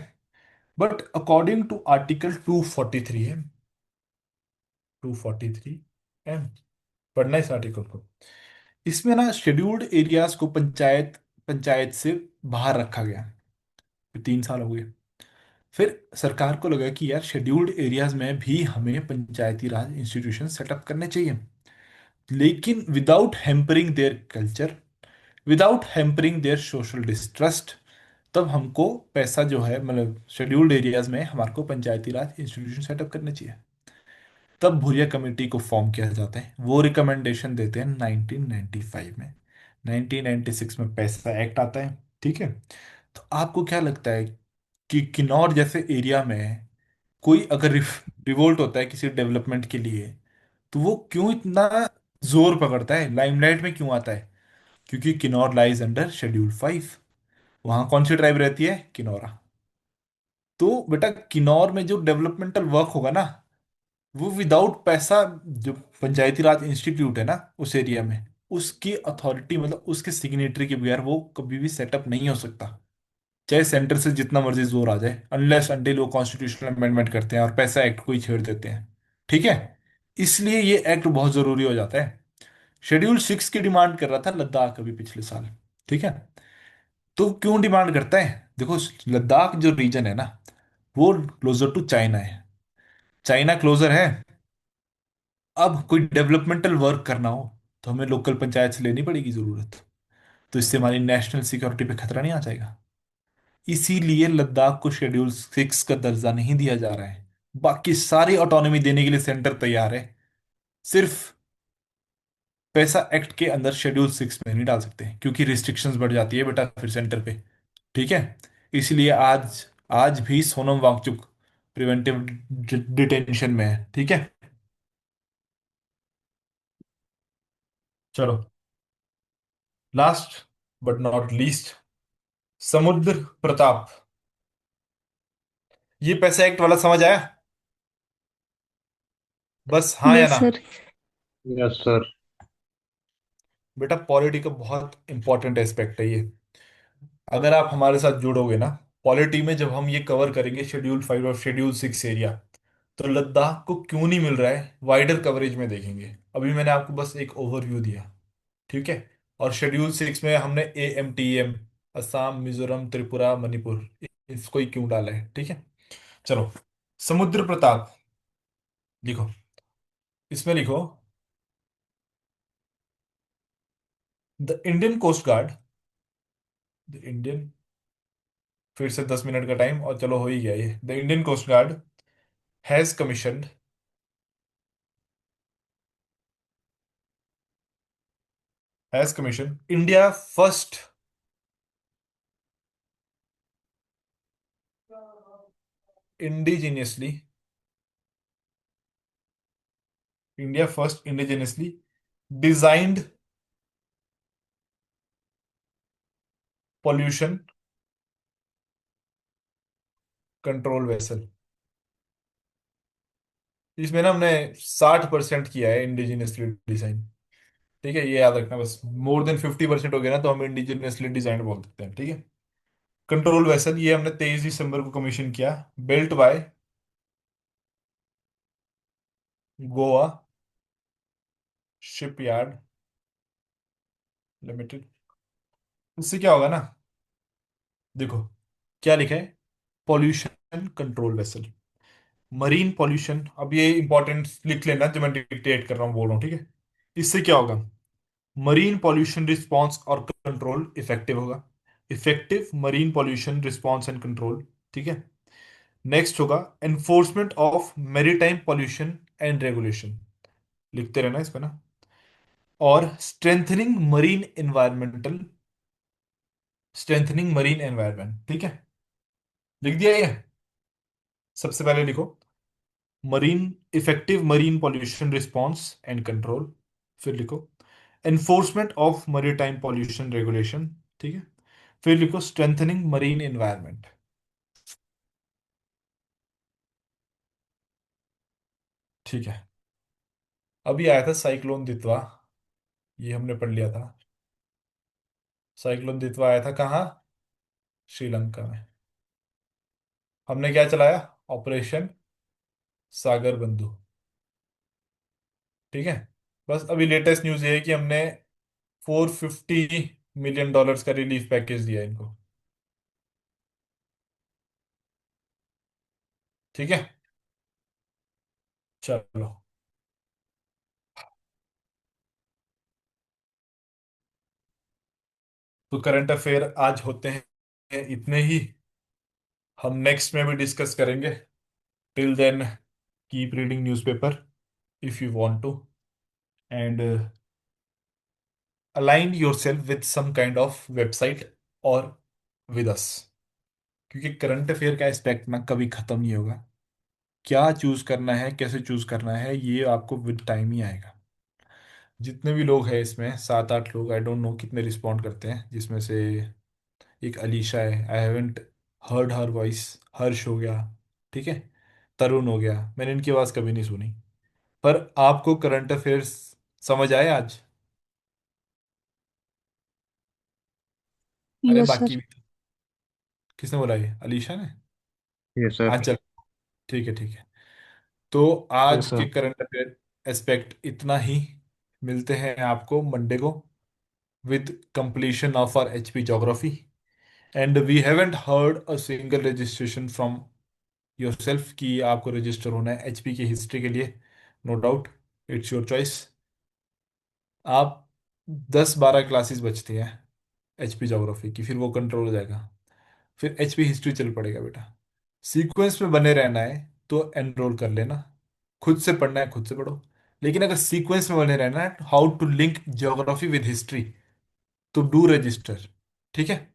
बट अकॉर्डिंग टू आर्टिकल 243 है, 243 एम, पढ़ना है इस आर्टिकल को। इसमें ना शेड्यूल्ड एरियाज को पंचायत पंचायत से बाहर रखा गया। 3 साल हो गए। फिर सरकार को लगा कि यार शेड्यूल्ड एरियाज में भी हमें पंचायती राज इंस्टीट्यूशन सेटअप करने चाहिए, लेकिन without hampering their culture, without hampering their social distrust. तब हमको पैसा जो है, मतलब शेड्यूल्ड एरियाज में हमारे को पंचायती राज इंस्टीट्यूशन सेटअप करने चाहिए। तब भूरिया कमेटी को फॉर्म किया जाता है। वो रिकमेंडेशन देते हैं 1995 में। 1996 में पैसा एक्ट आता है, ठीक है। तो आपको क्या लगता है कि किन्नौर जैसे एरिया में कोई अगर रिवोल्ट होता है किसी डेवलपमेंट के लिए, तो वो क्यों इतना जोर पकड़ता है, लाइमलाइट में क्यों आता है? क्योंकि किन्नौर लाइज अंडर शेड्यूल 5। वहां कौन सी ट्राइब रहती है? किन्नौरा। तो बेटा किन्नौर में जो डेवलपमेंटल वर्क होगा ना, वो विदाउट पैसा, जो पंचायती राज इंस्टीट्यूट है ना उस एरिया में, उसकी अथॉरिटी मतलब उसके सिग्नेटरी के बगैर वो कभी भी सेटअप नहीं हो सकता। चाहे सेंटर से जितना मर्जी जोर आ जाए, अनलेस अनटिल वो कॉन्स्टिट्यूशनल अमेंडमेंट करते हैं और पैसा एक्ट को ही छेड़ देते हैं, ठीक है। इसलिए ये एक्ट बहुत जरूरी हो जाता है। शेड्यूल 6 की डिमांड कर रहा था लद्दाख अभी पिछले साल, ठीक है। तो क्यों डिमांड करता है? देखो, लद्दाख जो रीजन है ना, वो क्लोजर टू चाइना है। चाइना क्लोजर है। अब कोई डेवलपमेंटल वर्क करना हो तो हमें लोकल पंचायत से लेनी पड़ेगी जरूरत। तो इससे हमारी नेशनल सिक्योरिटी पे खतरा नहीं आ जाएगा। इसीलिए लद्दाख को शेड्यूल 6 का दर्जा नहीं दिया जा रहा है। बाकी सारी ऑटोनॉमी देने के लिए सेंटर तैयार है। सिर्फ पैसा एक्ट के अंदर शेड्यूल 6 में नहीं डाल सकते, क्योंकि रिस्ट्रिक्शंस बढ़ जाती है बेटा फिर सेंटर पे, ठीक है। इसलिए आज आज भी सोनम वांगचुक प्रिवेंटिव डिटेंशन में है, ठीक है। चलो, लास्ट बट नॉट लीस्ट, समुद्र प्रताप। ये पैसा एक्ट वाला समझ आया? बस हाँ या यस ना? सर। Yes sir. बेटा पॉलिटी का बहुत इंपॉर्टेंट एस्पेक्ट है ये। अगर आप हमारे साथ जुड़ोगे ना, पॉलिटी में जब हम ये कवर करेंगे शेड्यूल 5 और शेड्यूल 6 एरिया, तो लद्दाख को क्यों नहीं मिल रहा है वाइडर कवरेज में देखेंगे। अभी मैंने आपको बस एक ओवरव्यू दिया, ठीक है। और शेड्यूल 6 में हमने AMTM, असम, मिजोरम, त्रिपुरा, मणिपुर, इसको ही क्यों डाला है, ठीक है। चलो, समुद्र प्रताप लिखो। इसमें लिखो, the Indian coast guard, the Indian, फिर से 10 मिनट का टाइम और चलो हो ही गया ये। The Indian coast guard has commissioned, has commission India first, indigenously, India first indigenously designed pollution control vessel. इसमें ना हमने 60% किया है इंडिजिनियसली डिजाइन, ठीक है। ये याद रखना, बस मोर देन 50% हो गया ना तो हम इंडिजिनियसली डिजाइन बोल सकते हैं, ठीक है। कंट्रोल वेसल ये हमने 23 दिसंबर को कमीशन किया, built by Goa shipyard limited. इससे क्या होगा ना, देखो क्या लिखा है, pollution control vessel, marine pollution. अब ये इंपॉर्टेंट लिख लेना जो मैं डिक्टेट कर रहा हूँ, बोल रहा हूँ, ठीक है। इससे क्या होगा, मरीन पॉल्यूशन रिस्पॉन्स और कंट्रोल इफेक्टिव होगा, effective marine pollution response and control, ठीक है। नेक्स्ट होगा enforcement of maritime pollution and regulation, लिखते रहना इसमें ना। और strengthening marine environmental, strengthening marine environment, ठीक है। लिख दिया ये। सबसे पहले लिखो marine, effective marine pollution response and control. फिर लिखो enforcement of maritime pollution regulation, ठीक है। फिर लिखो स्ट्रेंथनिंग मरीन एनवायरमेंट, ठीक है। अभी आया था साइक्लोन दितवा, ये हमने पढ़ लिया था। साइक्लोन दितवा आया था कहाँ? श्रीलंका में। हमने क्या चलाया? ऑपरेशन सागर बंधु। ठीक है। बस अभी लेटेस्ट न्यूज़ ये है कि हमने $450 million का रिलीफ पैकेज दिया इनको। ठीक है। चलो, तो करंट अफेयर आज होते हैं इतने ही। हम नेक्स्ट में भी डिस्कस करेंगे। Till then, keep reading newspaper if you want to, and align yourself with some kind of website और विद अस, क्योंकि करंट अफेयर का एस्पेक्ट ना कभी खत्म नहीं होगा। क्या चूज करना है, कैसे चूज करना है, ये आपको विद टाइम ही आएगा। जितने भी लोग हैं इसमें, 7-8 लोग, आई डोंट नो कितने रिस्पॉन्ड करते हैं, जिसमें से एक अलीशा है, I haven't heard her voice. Harsh हो गया, ठीक है, तरुण हो गया, मैंने इनकी आवाज़ कभी नहीं सुनी। पर आपको करंट अफेयर्स समझ आए आज? अरे यस बाकी सर। भी तो। किसने बोला? ये अलीशा ने? यस हाँ, सर। चल, ठीक है, ठीक है। तो आज यस के सर। करंट अफेयर एस्पेक्ट इतना ही। मिलते हैं आपको मंडे को with completion of our HP geography, and we haven't heard a single registration from yourself कि आपको रजिस्टर होना है HP की हिस्ट्री के लिए। No doubt, it's your choice. आप 10-12 क्लासेस बचती हैं HP ज्योग्राफी की, फिर वो कंट्रोल हो जाएगा। फिर HP हिस्ट्री चल पड़ेगा बेटा। सीक्वेंस में बने रहना है तो एनरोल कर लेना। खुद से पढ़ना है, खुद से पढ़ो। लेकिन अगर सीक्वेंस में बने रहना है, how to link geography with history, तो डू रजिस्टर। ठीक है।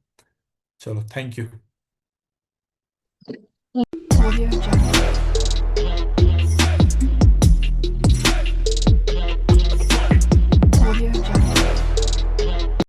चलो, थैंक यू। Audio Jungle.